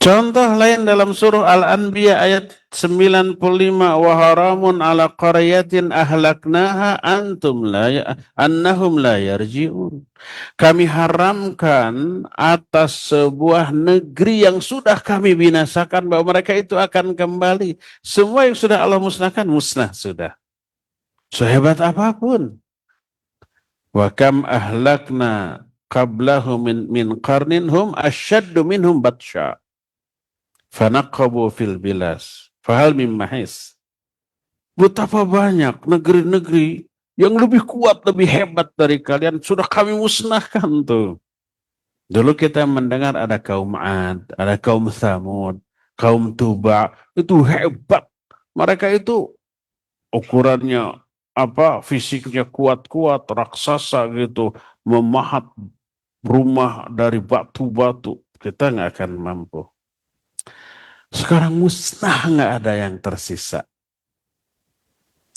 Contoh lain dalam surah Al-Anbiya ayat 95, wa haramun ala qaryatin ahlaknaha annahum la yarji'un. Kami haramkan atas sebuah negeri yang sudah kami binasakan bahwa mereka itu akan kembali. Semua yang sudah Allah musnahkan, musnah sudah. Sehebat apapun. Wa kam ahlakna qablahum min qarnin hum asyaddu minhum batsha. Fanaqabu fil bilas fahal mim mahis. Betapa banyak negeri-negeri yang lebih kuat, lebih hebat dari kalian sudah kami musnahkan tuh. Dulu kita mendengar ada kaum Ad, ada kaum Thamud, kaum Tuba, itu hebat. Mereka itu ukurannya apa, fisiknya kuat-kuat, raksasa gitu, memahat rumah dari batu-batu. Kita nggak akan mampu. Sekarang musnah, nggak ada yang tersisa.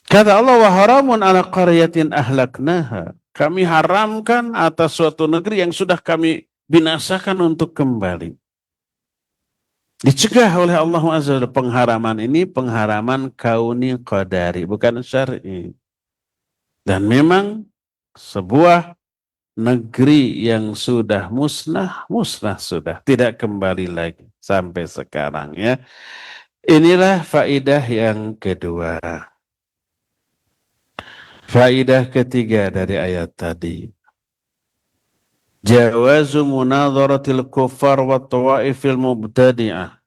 Kata Allah, wa haramun ala qaryatin ahlaknaha. Kami haramkan atas suatu negeri yang sudah kami binasakan untuk kembali. Dicegah oleh Allah Azza wa Jalla. Pengharaman ini pengharaman kauni qadari, bukan syar'i. Dan memang sebuah negeri yang sudah musnah, musnah sudah, tidak kembali lagi sampai sekarang ya. Inilah faidah yang kedua. Faidah ketiga dari ayat tadi. Jawazu munadharatil kuffar wa tawaifil mubtadi'ah.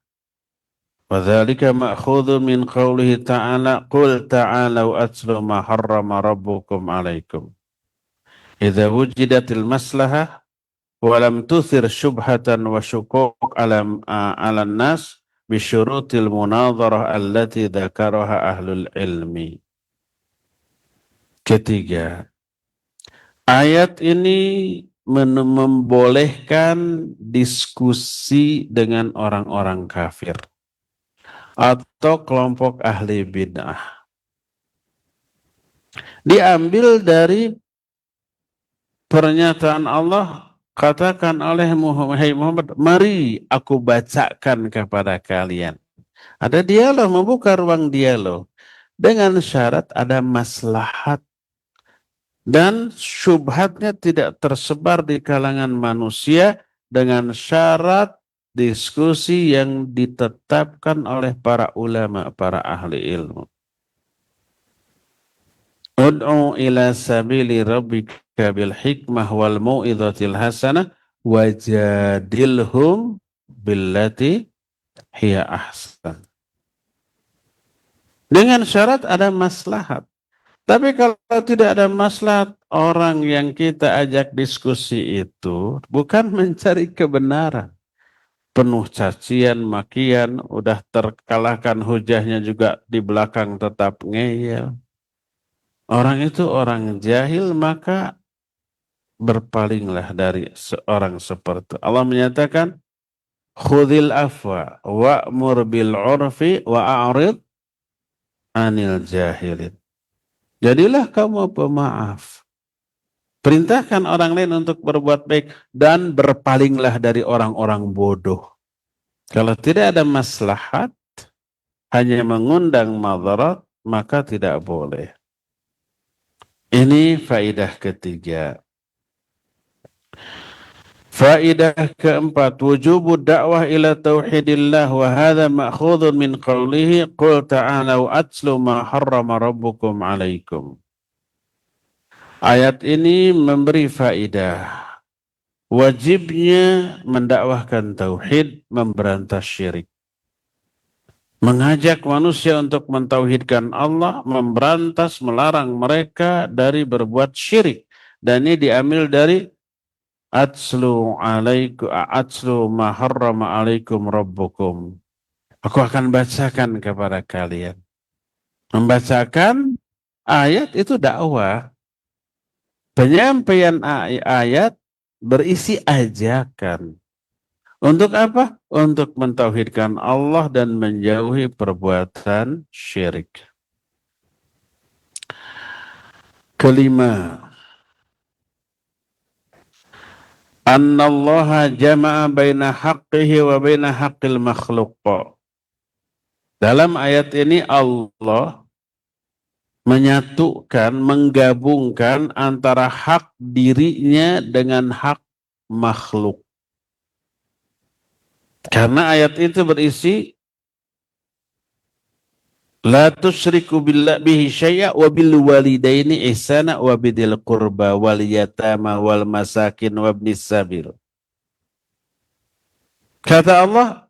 Wadhalika ma'khudhu min qawlihi ta'ala qul ta'alau atlu ma harrama rabbukum alaikum. Idza wujidatil maslahah wa lam tuthir syubhatan wa syukuk ala nas bisyurutil munadharah allati dzakaraha ahlul ilmi. Ketiga, ayat ini membolehkan diskusi dengan orang-orang kafir atau kelompok ahli bid'ah. Diambil dari pernyataan Allah, katakan oleh Muhammad, mari aku bacakan kepada kalian. Ada dialog, membuka ruang dialog. Dengan syarat ada maslahat. Dan syubhatnya tidak tersebar di kalangan manusia dengan syarat diskusi yang ditetapkan oleh para ulama, para ahli ilmu. Ud'u ila sabili rabbika bil hikmah wal mau'izatil hasanah wajadilhum billati hiya ahsan. Dengan syarat ada maslahat. Tapi kalau tidak ada maslahat, orang yang kita ajak diskusi itu bukan mencari kebenaran. Penuh cacian, makian, udah terkalahkan hujahnya juga di belakang tetap ngeyel. Orang itu orang jahil, maka berpalinglah dari seorang seperti itu. Allah menyatakan, khudhil afwa wa'mur bil urfi wa'arid anil jahilin. Jadilah kamu pemaaf. Perintahkan orang lain untuk berbuat baik dan berpalinglah dari orang-orang bodoh. Kalau tidak ada maslahat, hanya mengundang madarat, maka tidak boleh. Ini faidah ketiga. Faidah keempat, wujubud da'wah ila tauhidillah wa hadha ma'khudun min qawlihi qul ta'alau atslu ma harrama rabbukum alaikum. Ayat ini memberi faidah. Wajibnya mendakwahkan tauhid, memberantas syirik. Mengajak manusia untuk mentauhidkan Allah, memberantas, melarang mereka dari berbuat syirik. Dan ini diambil dari atslu ma harrama alaikum rabbukum. Aku akan bacakan kepada kalian. Membacakan ayat itu dakwah. Penyampaian ayat berisi ajakan. Untuk apa? Untuk mentauhidkan Allah dan menjauhi perbuatan syirik. Kelima, annallaha jama'a baina haqqihi wa baina haqqil makhluk. Dalam ayat ini Allah menyatukan, menggabungkan antara hak dirinya dengan hak makhluk. Karena ayat itu berisi la tusyriku bihi syai'a wa bil walidaini ihsana wa bidil qurba wal yatama wal masakin wa ibnis sabil. Kata Allah,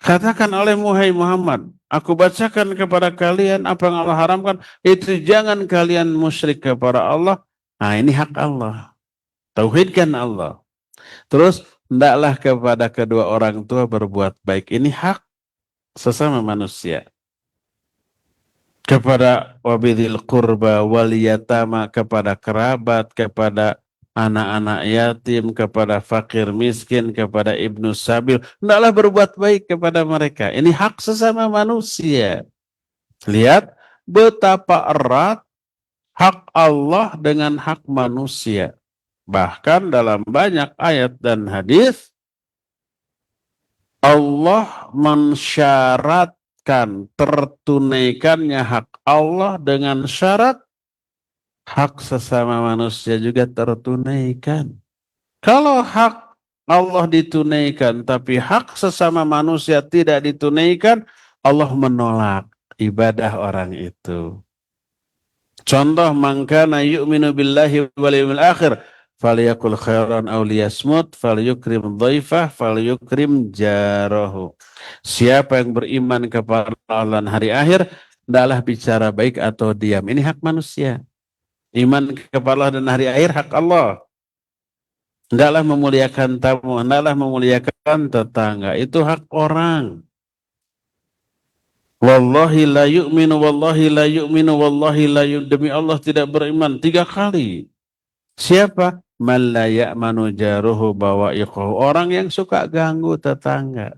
katakan oleh Muhammad, aku bacakan kepada kalian apa yang Allah haramkan, itu jangan kalian musyrik kepada Allah. Nah, ini hak Allah. Tauhidkan Allah. Terus hendaklah kepada kedua orang tua berbuat baik. Ini hak sesama manusia. Kepada wabidil qurba wal yatama, kepada kerabat, kepada anak-anak yatim, kepada fakir miskin, kepada ibnu sabil. Hendaklah berbuat baik kepada mereka. Ini hak sesama manusia. Lihat betapa erat hak Allah dengan hak manusia. Bahkan dalam banyak ayat dan hadis Allah mensyaratkan tertunaikannya hak Allah dengan syarat hak sesama manusia juga tertunaikan. Kalau hak Allah ditunaikan tapi hak sesama manusia tidak ditunaikan, Allah menolak ibadah orang itu. Contoh, man kana yu'minu billahi wal yawmil akhir falyakul khairan aw liyasmut falyukrim dhaifah falyukrim jarahu. Siapa yang beriman kepada Allah dan hari akhir, hendaklah bicara baik atau diam. Ini hak manusia. Iman kepada Allah dan hari akhir hak Allah. Hendaklah memuliakan tamu, hendaklah memuliakan tetangga. Itu hak orang. Wallahi la yu'minu, wallahi la yu'minu, wallahi la yu'minu. Demi Allah tidak beriman 3 kali. Siapa? Man la ya'manu jaruhu bawa'iqahu. Orang yang suka ganggu tetangga.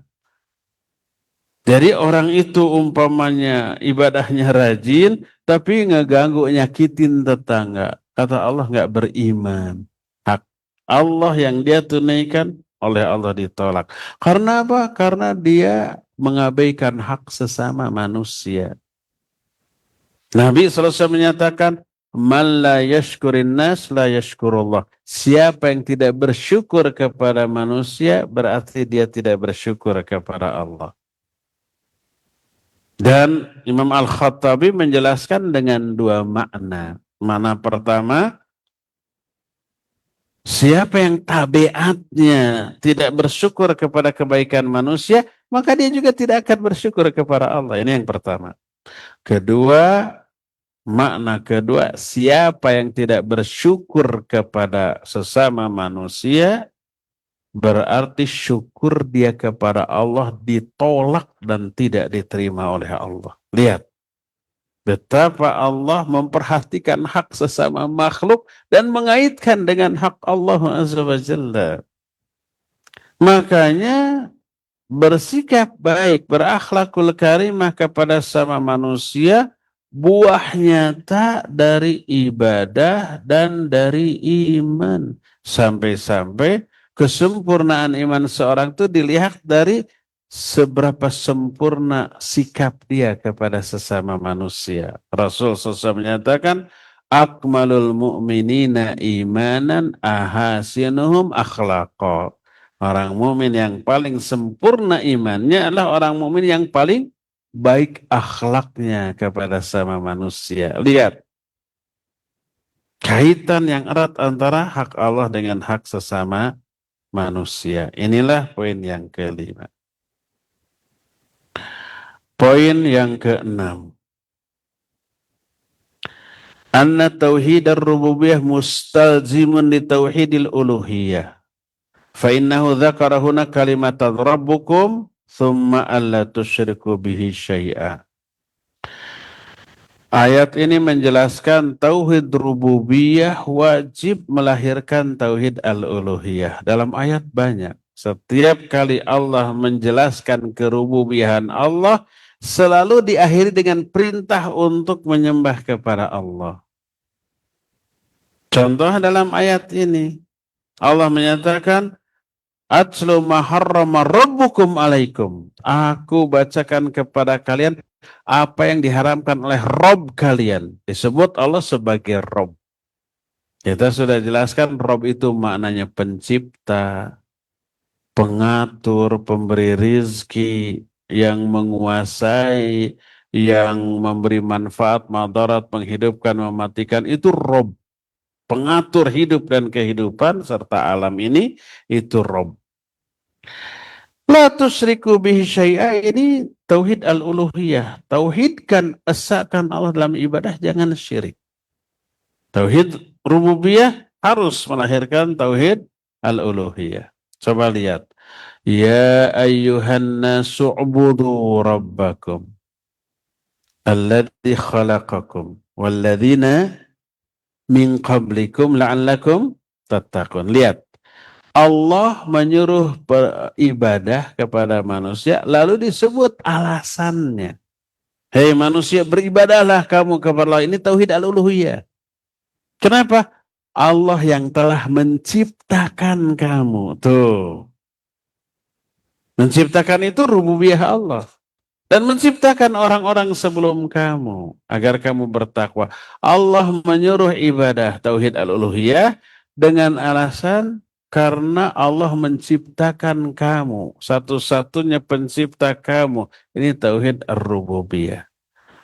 Jadi orang itu umpamanya ibadahnya rajin, tapi ngeganggu, nyakitin tetangga. Kata Allah nggak beriman. Hak Allah yang dia tunaikan oleh Allah ditolak. Karena apa? Karena dia mengabaikan hak sesama manusia. Nabi SAW menyatakan, man la yashkurin nas la yashkurullah. Siapa yang tidak bersyukur kepada manusia, berarti dia tidak bersyukur kepada Allah. Dan Imam Al-Khattabi menjelaskan dengan 2 makna. Makna pertama, siapa yang tabiatnya tidak bersyukur kepada kebaikan manusia, maka dia juga tidak akan bersyukur kepada Allah. Ini yang pertama. Kedua, makna kedua, siapa yang tidak bersyukur kepada sesama manusia, berarti syukur dia kepada Allah ditolak dan tidak diterima oleh Allah. Lihat, Betapa Allah memperhatikan hak sesama makhluk dan mengaitkan dengan hak Allah Azza wa Jalla. Makanya bersikap baik, berakhlakul karimah kepada sama manusia, buah nyata dari ibadah dan dari iman. Sampai-sampai kesempurnaan iman seorang itu dilihat dari seberapa sempurna sikap dia kepada sesama manusia. Rasul SAW menyatakan, akmalul mu'minina imanan ahasinuhum akhlaqa. Orang mukmin yang paling sempurna imannya adalah orang mukmin yang paling baik akhlaknya kepada sama manusia. Lihat, kaitan yang erat antara hak Allah dengan hak sesama manusia. Inilah poin yang kelima. Poin yang keenam. Anna tauhid ar-rububiyah mustalzimun li tauhidil uluhiyah. Fa innahu dzakara huna kalimatan rabbukum thumma alla tusyriku bihi syai'a. Ayat ini menjelaskan tauhid rububiyah wajib melahirkan tauhid al-uluhiyah. Dalam ayat banyak. Setiap kali Allah menjelaskan kerububiyahan Allah, selalu diakhiri dengan perintah untuk menyembah kepada Allah. Contoh dalam ayat ini, Allah menyatakan, Atlu ma harrama rabbukum alaikum. Aku bacakan kepada kalian apa yang diharamkan oleh Rob kalian. Disebut Allah sebagai Rob. Kita sudah jelaskan Rob itu maknanya pencipta, pengatur, pemberi rizki, yang menguasai, yang memberi manfaat, madarat, menghidupkan, mematikan. Itu Rob. Pengatur hidup dan kehidupan serta alam ini, itu Rob. La tusyriku bihi syai'a, ini tauhid al-uluhiyah. Tauhidkan, esakan Allah dalam ibadah, jangan syirik. Tauhid rububiyah harus melahirkan tauhid al-uluhiyah. Coba lihat. Ya ayyuhan nasu ubudu rabbakum alladzi khalaqakum walladzina min qablikum la'allakum tattaqun. Lihat. Allah menyuruh beribadah kepada manusia, lalu disebut alasannya. Hei manusia, beribadahlah kamu kepada Allah. Ini tauhid al-uluhiyah. Kenapa? Allah yang telah menciptakan kamu. Tuh. Menciptakan itu rububiyah Allah. Dan menciptakan orang-orang sebelum kamu. Agar kamu bertakwa. Allah menyuruh ibadah tauhid al-uluhiyah dengan alasan karena Allah menciptakan kamu. Satu-satunya pencipta kamu. Ini tauhid ar-rububiyah.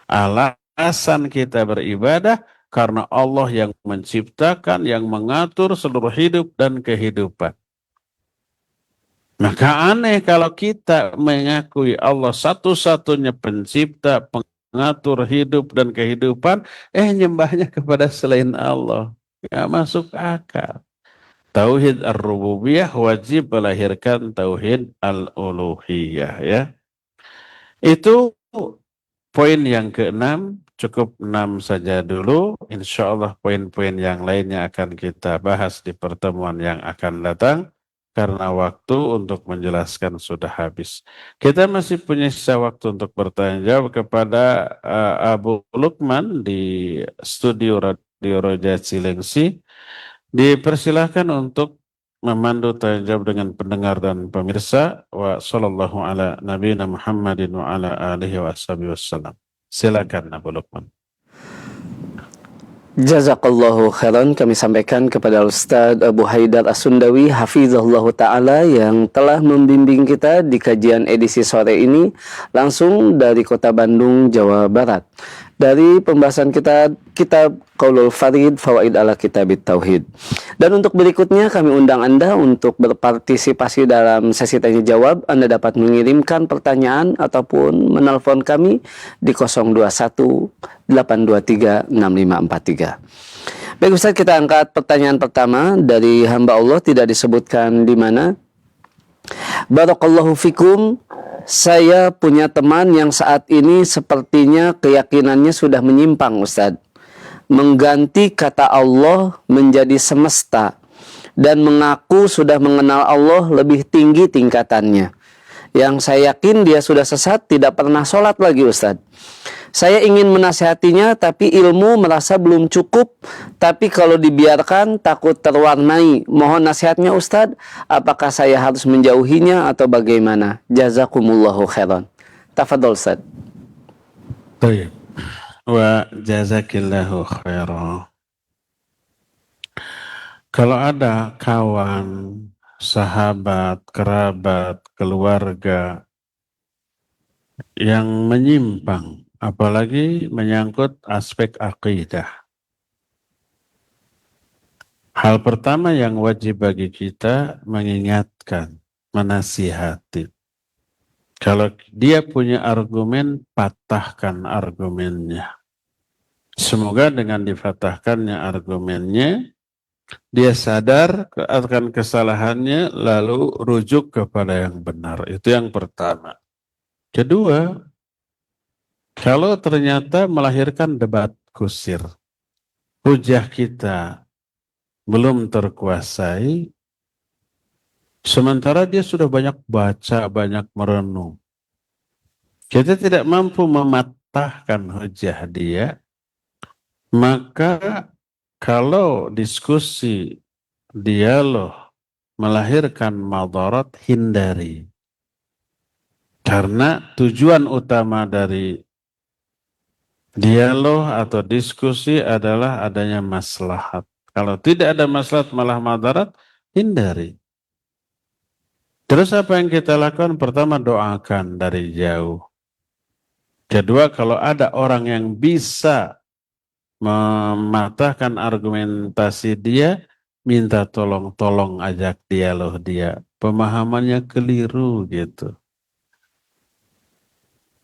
Alasan kita beribadah karena Allah yang menciptakan, yang mengatur seluruh hidup dan kehidupan. Maka aneh kalau kita mengakui Allah satu-satunya pencipta, pengatur hidup dan kehidupan, nyembahnya kepada selain Allah. Gak masuk akal. Tauhid ar-rububiyah wajib melahirkan tauhid al-uluhiyah, ya. Itu poin yang keenam, cukup 6 saja dulu. Insya Allah poin-poin yang lainnya akan kita bahas di pertemuan yang akan datang. Karena waktu untuk menjelaskan sudah habis. Kita masih punya sisa waktu untuk bertanya jawab kepada Abu Lukman di studio Radio Roja Cilengsi. Dipersilahkan untuk memandu tanya jawab dengan pendengar dan pemirsa. Wa sallallahu ala nabiyina Muhammadin wa ala alihi wa ashabihi wassalam. Silakan Abu Lukman. Jazakallahu khairan, kami sampaikan kepada Ustadz Abu Haidar As-Sundawi hafizahullah ta'ala yang telah membimbing kita di kajian edisi sore ini langsung dari kota Bandung, Jawa Barat. Dari pembahasan kita kitab Qaulul Farid Fawaid ala Kitabit Tauhid. Dan untuk berikutnya kami undang Anda untuk berpartisipasi dalam sesi tanya jawab. Anda dapat mengirimkan pertanyaan ataupun menelpon kami di 021 823 6543. Baik Ustaz, kita angkat pertanyaan pertama dari hamba Allah, tidak disebutkan di mana. Barakallahu fikum. Saya punya teman yang saat ini sepertinya keyakinannya sudah menyimpang, Ustadz. Mengganti kata Allah menjadi semesta dan mengaku sudah mengenal Allah lebih tinggi tingkatannya. Yang saya yakin dia sudah sesat, tidak pernah sholat lagi, Ustadz. Saya ingin menasihatinya, tapi ilmu merasa belum cukup. Tapi kalau dibiarkan, takut terwarnai. Mohon nasihatnya, Ustadz. Apakah saya harus menjauhinya atau bagaimana? Jazakumullahu khairan. Tafadhol, Ustadz. Baik. Wa jazakillahu khairan. Kalau ada kawan, sahabat, kerabat, keluarga yang menyimpang, apalagi menyangkut aspek akidah. Hal pertama yang wajib bagi kita mengingatkan, menasihati. Kalau dia punya argumen, patahkan argumennya. Semoga dengan dipatahkannya argumennya, dia sadar akan kesalahannya, lalu rujuk kepada yang benar. Itu yang pertama. Kedua, kalau ternyata melahirkan debat kusir, hujah kita belum terkuasai, sementara dia sudah banyak baca, banyak merenung. Kita tidak mampu mematahkan hujah dia, maka kalau diskusi, dialog melahirkan madarat, hindari. Karena tujuan utama dari dialog atau diskusi adalah adanya maslahat. Kalau tidak ada maslahat malah madarat, hindari. Terus apa yang kita lakukan? Pertama, doakan dari jauh. Kedua, kalau ada orang yang bisa mematahkan argumentasi dia, minta tolong ajak dialog dia. Pemahamannya keliru gitu.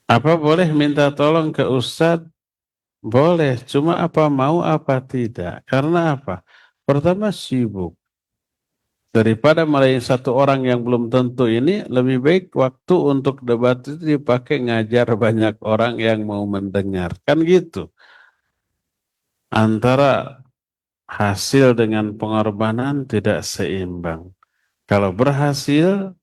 Apa boleh minta tolong ke ustadz? Boleh, cuma apa mau apa tidak. Karena apa? Pertama sibuk. Daripada melayani satu orang yang belum tentu ini, lebih baik waktu untuk debat itu dipakai ngajar banyak orang yang mau mendengar. Kan gitu. Antara hasil dengan pengorbanan tidak seimbang. Kalau berhasil,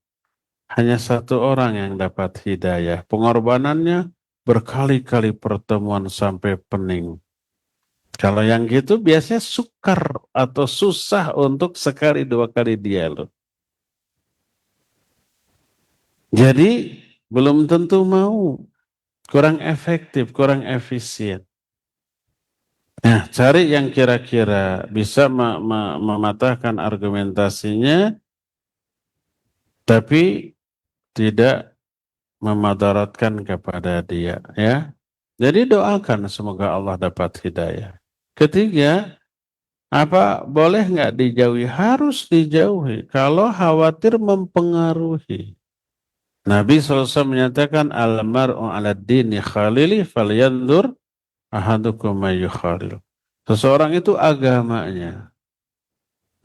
hanya satu orang yang dapat hidayah. Pengorbanannya berkali-kali pertemuan sampai pening. Kalau yang gitu biasanya sukar atau susah untuk sekali dua kali dialog. Jadi belum tentu mau, kurang efektif, kurang efisien. Nah, cari yang kira-kira bisa mematahkan argumentasinya, tapi tidak memadaratkan kepada dia, ya. Jadi doakan semoga Allah dapat hidayah. Ketiga, apa boleh nggak dijauhi? Harus dijauhi kalau khawatir mempengaruhi. Nabi SAW menyatakan al-mar'u 'ala dini khalili falyanzur ahadukum mayyukhalil. Seseorang itu agamanya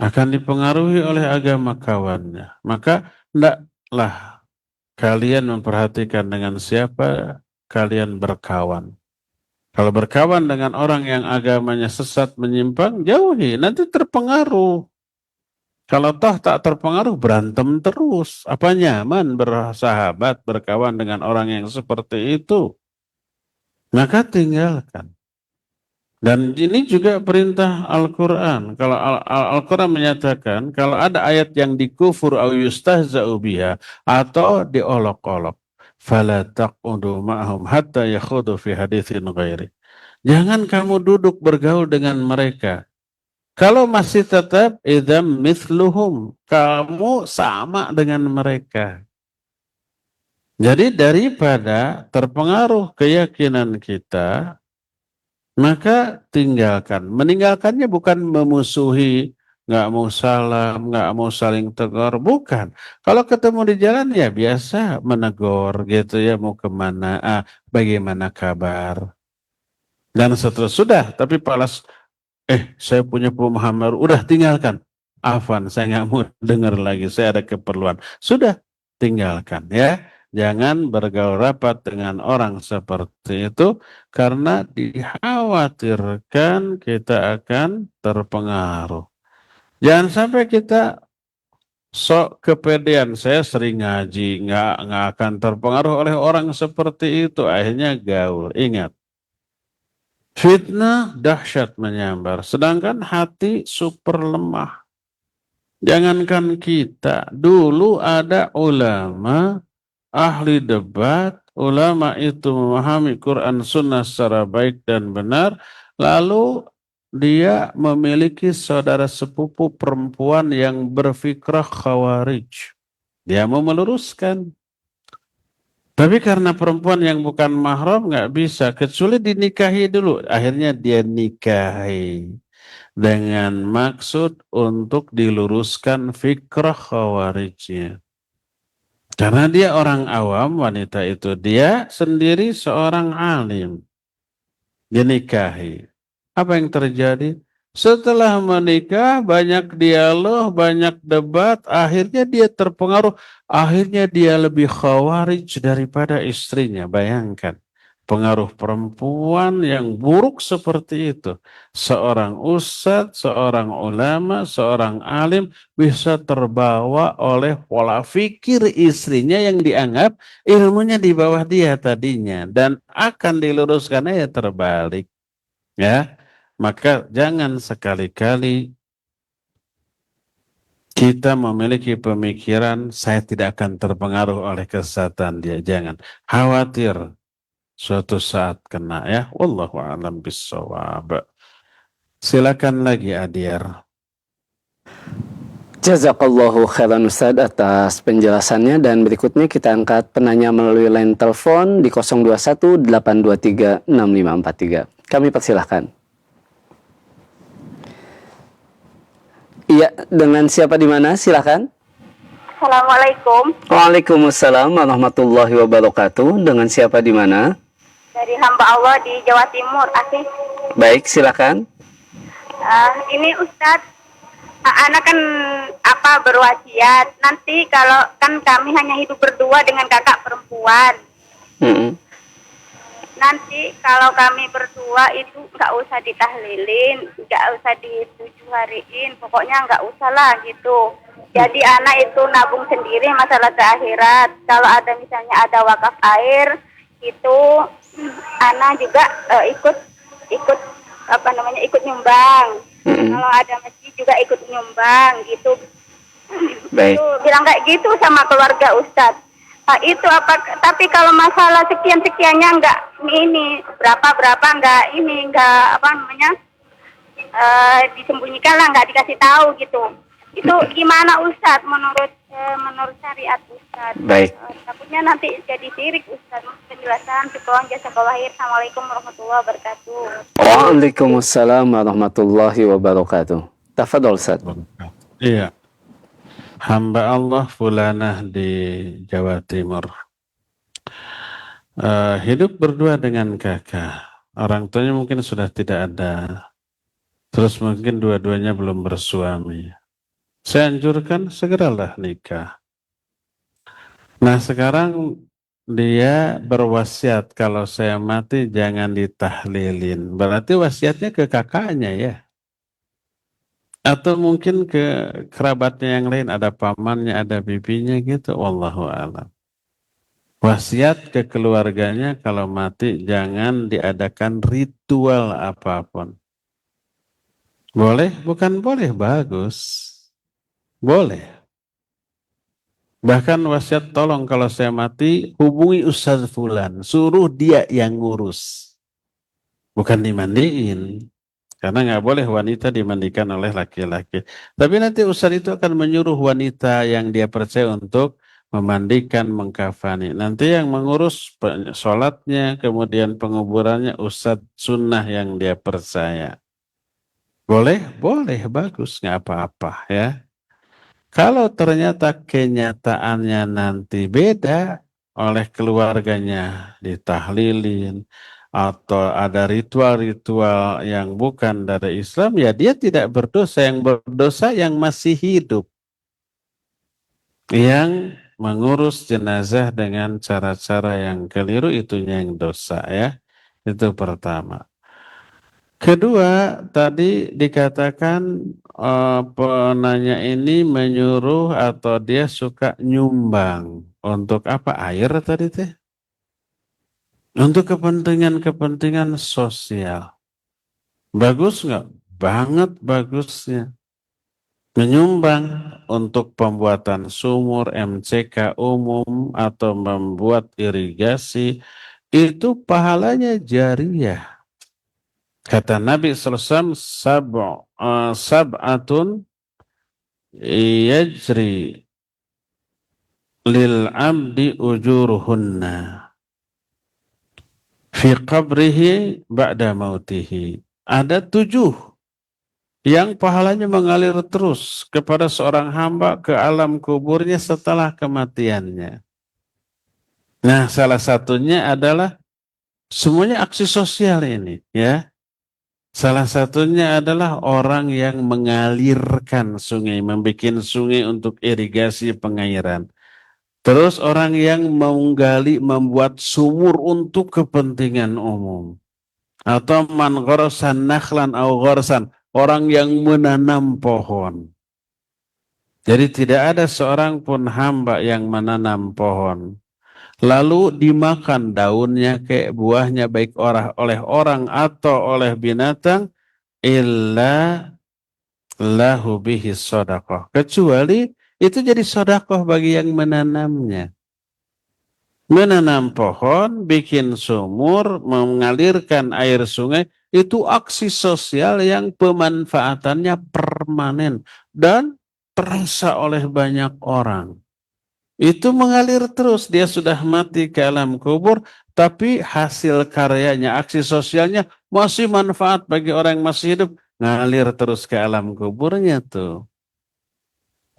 akan dipengaruhi oleh agama kawannya. Maka hendaklah kalian memperhatikan dengan siapa kalian berkawan. Kalau berkawan dengan orang yang agamanya sesat menyimpang, jauhi, nanti terpengaruh. Kalau toh tak terpengaruh, berantem terus. Apa nyaman bersahabat, berkawan dengan orang yang seperti itu? Maka tinggalkan. Dan ini juga perintah Al-Quran. Kalau Al-Quran menyatakan, kalau ada ayat yang dikufur au yustahza'u biha, atau diolok-olok, fala taq'udu ma'hum hatta yakhudu fi haditsin ghairi. Jangan kamu duduk bergaul dengan mereka. Kalau masih tetap idzam mithluhum, kamu sama dengan mereka. Jadi daripada terpengaruh keyakinan kita, maka tinggalkan. Meninggalkannya bukan memusuhi, nggak mau salam, nggak mau saling tegur, bukan. Kalau ketemu di jalan ya biasa menegur gitu ya, mau kemana, bagaimana kabar. Dan seterusnya sudah, tapi palas, saya punya pemahaman, udah tinggalkan. Afan, saya nggak mau dengar lagi, saya ada keperluan. Sudah, tinggalkan ya. Jangan bergaul rapat dengan orang seperti itu karena dikhawatirkan kita akan terpengaruh. Jangan sampai kita sok kepedean, saya sering ngaji, nggak akan terpengaruh oleh orang seperti itu. Akhirnya gaul. Ingat, fitnah dahsyat menyambar, sedangkan hati super lemah. Jangankan kita, dulu ada ulama, ahli debat, ulama itu memahami Quran Sunnah secara baik dan benar, lalu dia memiliki saudara sepupu perempuan yang berfikrah khawarij. Dia mau meluruskan. Tapi karena perempuan yang bukan mahram nggak bisa, kecuali dinikahi dulu. Akhirnya dia nikahi dengan maksud untuk diluruskan fikrah khawarijnya. Karena dia orang awam, wanita itu. Dia sendiri seorang alim. Dinikahi. Apa yang terjadi? Setelah menikah, banyak dialog, banyak debat, akhirnya dia terpengaruh. Akhirnya dia lebih khawarij daripada istrinya. Bayangkan. Pengaruh perempuan yang buruk seperti itu. Seorang ustadz, seorang ulama, seorang alim bisa terbawa oleh pola pikir istrinya yang dianggap ilmunya di bawah dia tadinya. Dan akan diluruskannya ya terbalik. Ya, maka jangan sekali-kali kita memiliki pemikiran saya tidak akan terpengaruh oleh kesesatan dia. Jangan. Khawatir suatu saat kena ya. Wallahu a'lam bissawab. Silakan lagi Adyar. Jazakallahu khairan Ustaz atas penjelasannya, dan berikutnya kita angkat penanya melalui line telepon di 021 823 6543. Kami persilahkan. Iya, dengan siapa di mana? Silakan. Assalamualaikum. Waalaikumsalam warahmatullahi wabarakatuh. Dengan siapa di mana? Dari hamba Allah di Jawa Timur, Asih. Baik, silakan. Ini Ustadz, anak kan berwasiat. Nanti kalau kan kami hanya hidup berdua dengan kakak perempuan. Nanti kalau kami berdua itu nggak usah ditahlilin, nggak usah ditujuh hariin, pokoknya nggak usah lah gitu. Jadi anak itu nabung sendiri masalah ke akhirat. Kalau ada misalnya ada wakaf air itu anak juga ikut nyumbang. Kalau ada masjid juga ikut nyumbang gitu. Baik. Itu bilang kayak gitu sama keluarga Ustadz. Itu tapi kalau masalah sekian-sekiannya enggak ini berapa enggak disembunyikan lah, enggak dikasih tahu gitu. Itu gimana Ustadz menurut syariat Ustadz? Baik. Takutnya nanti jadi syirik Ustadz. Penjelasan syukron jazakallahu khair. Assalamualaikum warahmatullahi wabarakatuh. Waalaikumsalam warahmatullahi wabarakatuh. Tafadhol Ustaz. Iya. Hamba Allah fulanah di Jawa Timur. Hidup berdua dengan kakak. Orang tuanya mungkin sudah tidak ada. Terus mungkin dua-duanya belum bersuami. Saya anjurkan segeralah nikah. Nah sekarang dia berwasiat kalau saya mati jangan ditahlilin. Berarti wasiatnya ke kakaknya ya. Atau mungkin ke kerabatnya yang lain, ada pamannya, ada bibinya gitu. Wallahu a'lam. Wasiat ke keluarganya kalau mati jangan diadakan ritual apapun. Boleh? Bukan boleh, bagus. Boleh. Bahkan wasiat tolong kalau saya mati hubungi Ustaz Fulan. Suruh dia yang ngurus. Bukan dimandiin. Karena nggak boleh wanita dimandikan oleh laki-laki. Tapi nanti Ustaz itu akan menyuruh wanita yang dia percaya untuk memandikan, mengkafani. Nanti yang mengurus sholatnya, kemudian penguburannya Ustaz sunnah yang dia percaya. Boleh? Boleh, bagus, nggak apa-apa ya. Kalau ternyata kenyataannya nanti beda, oleh keluarganya ditahlilin, atau ada ritual-ritual yang bukan dari Islam, ya dia tidak berdosa. Yang berdosa yang masih hidup. Yang mengurus jenazah dengan cara-cara yang keliru, itunya yang dosa ya. Itu pertama. Kedua, tadi dikatakan penanya ini menyuruh atau dia suka nyumbang. Untuk apa? Air tadi teh? Untuk kepentingan-kepentingan sosial. Bagus nggak? Banget bagusnya. Menyumbang untuk pembuatan sumur, MCK umum, atau membuat irigasi, itu pahalanya jariyah. Kata Nabi SAW, sab'atun yajri lil abdi ujuruhunna fi qabrihi ba'da mautihi. Ada 7 yang pahalanya mengalir terus kepada seorang hamba ke alam kuburnya setelah kematiannya. Nah, salah satunya adalah semuanya aksi sosial ini, ya. Salah satunya adalah orang yang mengalirkan sungai, membuat sungai untuk irigasi pengairan. Terus orang yang menggali, membuat sumur untuk kepentingan umum. Atau man gharasan nakhlan au gharsan, orang yang menanam pohon. Jadi tidak ada seorang pun hamba yang menanam pohon lalu dimakan daunnya kayak buahnya baik oleh orang atau oleh binatang, illa lahu bihi shadaqah, kecuali itu jadi sedekah bagi yang menanamnya. Menanam pohon, bikin sumur, mengalirkan air sungai, itu aksi sosial yang pemanfaatannya permanen dan terasa oleh banyak orang. Itu mengalir terus, dia sudah mati ke alam kubur, tapi hasil karyanya, aksi sosialnya masih manfaat bagi orang yang masih hidup, ngalir terus ke alam kuburnya tuh.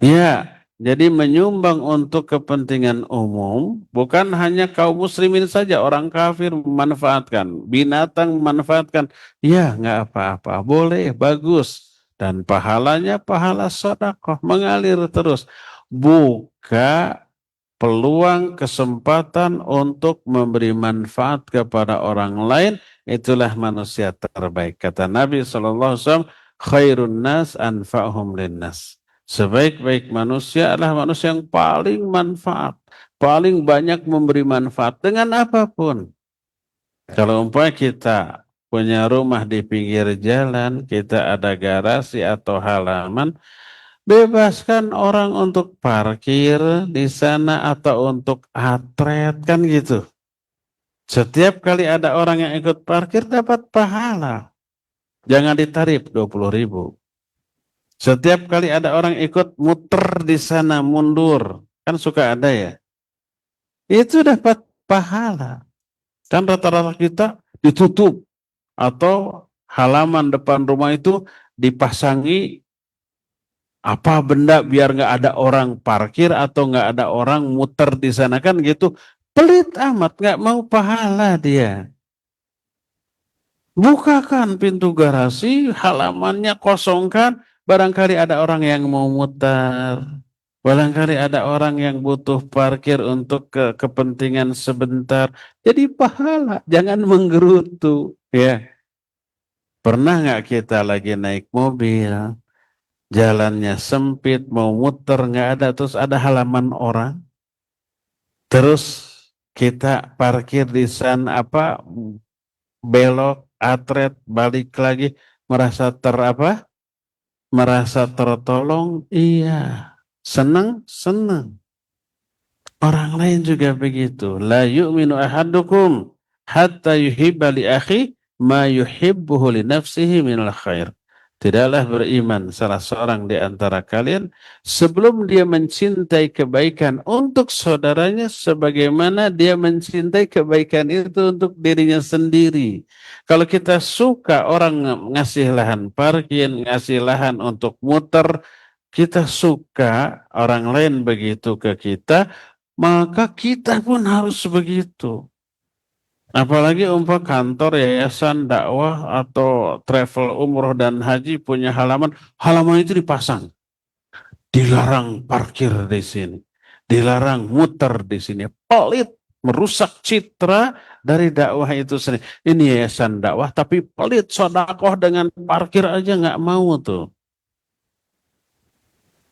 Ya, jadi menyumbang untuk kepentingan umum, bukan hanya kaum muslimin saja, orang kafir memanfaatkan, binatang memanfaatkan, ya nggak apa-apa, boleh, bagus. Dan pahalanya pahala sedekah, mengalir terus. Buka peluang, kesempatan untuk memberi manfaat kepada orang lain, itulah manusia terbaik. Kata Nabi SAW, khairun nas anfa'hum linnas. Sebaik-baik manusia adalah manusia yang paling manfaat, paling banyak memberi manfaat dengan apapun. Kalau umpamanya kita punya rumah di pinggir jalan, kita ada garasi atau halaman, bebaskan orang untuk parkir di sana atau untuk atret, kan gitu. Setiap kali ada orang yang ikut parkir dapat pahala. Jangan ditarif 20.000. Setiap kali ada orang ikut muter di sana mundur, kan suka ada ya. Itu dapat pahala. Kan rata-rata kita ditutup atau halaman depan rumah itu dipasangi apa benda biar nggak ada orang parkir atau nggak ada orang muter di sana, kan gitu. Pelit amat, nggak mau pahala dia. Bukakan pintu garasi, halamannya kosongkan, barangkali ada orang yang mau muter. Barangkali ada orang yang butuh parkir untuk kepentingan sebentar. Jadi pahala, jangan menggerutu. Ya, pernah nggak kita lagi naik mobil, jalannya sempit, mau muter nggak ada, terus ada halaman orang, terus kita parkir di sana, belok, atret, balik lagi, merasa merasa tertolong, iya, senang. Orang lain juga begitu. La yu'minu ahadukum hatta yuhibba li akhi ma yuhibbuhu li nafsihi minal khair. Tidaklah beriman salah seorang di antara kalian sebelum dia mencintai kebaikan untuk saudaranya sebagaimana dia mencintai kebaikan itu untuk dirinya sendiri. Kalau kita suka orang ngasih lahan parkir, ngasih lahan untuk muter, kita suka orang lain begitu ke kita, maka kita pun harus begitu. Apalagi kantor, yayasan, dakwah, atau travel umroh dan haji punya halaman itu dipasang. Dilarang parkir di sini. dilarang muter di sini, pelit, merusak citra dari dakwah itu sendiri. Ini yayasan dakwah tapi pelit, sodakoh dengan parkir aja nggak mau tuh.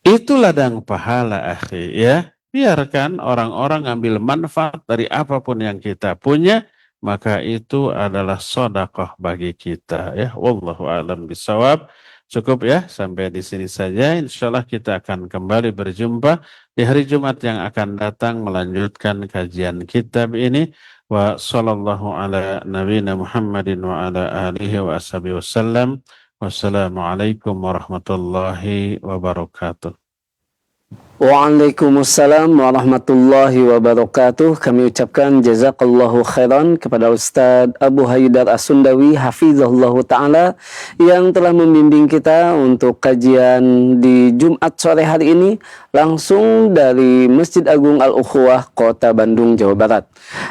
Itu ladang pahala, akhi, ya. Biarkan orang-orang ambil manfaat dari apapun yang kita punya, maka itu adalah sodakoh bagi kita, ya. Wallahu a'lam bishawab. Cukup ya, sampai di sini saja. Insya Allah kita akan kembali berjumpa di hari Jumat yang akan datang melanjutkan kajian kitab ini. Wa sallallahu ala nabiyina Muhammadin wa ala alihi wa ashabihi wasallam. Wassalamualaikum warahmatullahi wabarakatuh. Waalaikumsalam warahmatullahi wabarakatuh. Kami ucapkan jazakallahu khairan kepada Ustadz Abu Haidar As-Sundawi hafizahullah ta'ala yang telah membimbing kita untuk kajian di Jumat sore hari ini langsung dari Masjid Agung Al-Ukhuwah Kota Bandung, Jawa Barat.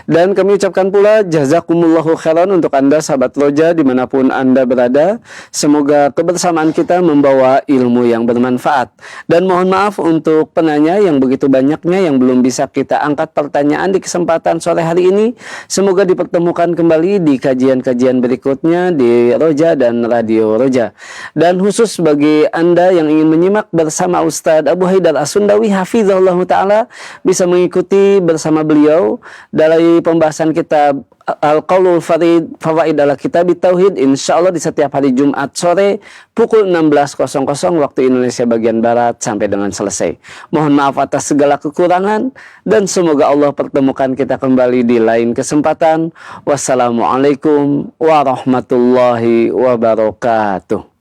Dan kami ucapkan pula jazakumullahu khairan untuk Anda sahabat Roja dimanapun Anda berada. Semoga kebersamaan kita membawa ilmu yang bermanfaat. Dan mohon maaf untuk penanya yang begitu banyaknya yang belum bisa kita angkat pertanyaan di kesempatan sore hari ini. Semoga dipertemukan kembali di kajian-kajian berikutnya di Roja dan Radio Roja. Dan khusus bagi Anda yang ingin menyimak bersama Ustadz Abu Haidar As-Sundawi hafizahullah ta'ala, bisa mengikuti bersama beliau dari pembahasan kitab Al-Qaulul Fawaid ala Kitab Tauhid, insya Allah di setiap hari Jumat sore pukul 16.00 waktu Indonesia bagian Barat sampai dengan selesai. Mohon maaf atas segala kekurangan dan semoga Allah pertemukan kita kembali di lain kesempatan. Wassalamualaikum warahmatullahi wabarakatuh.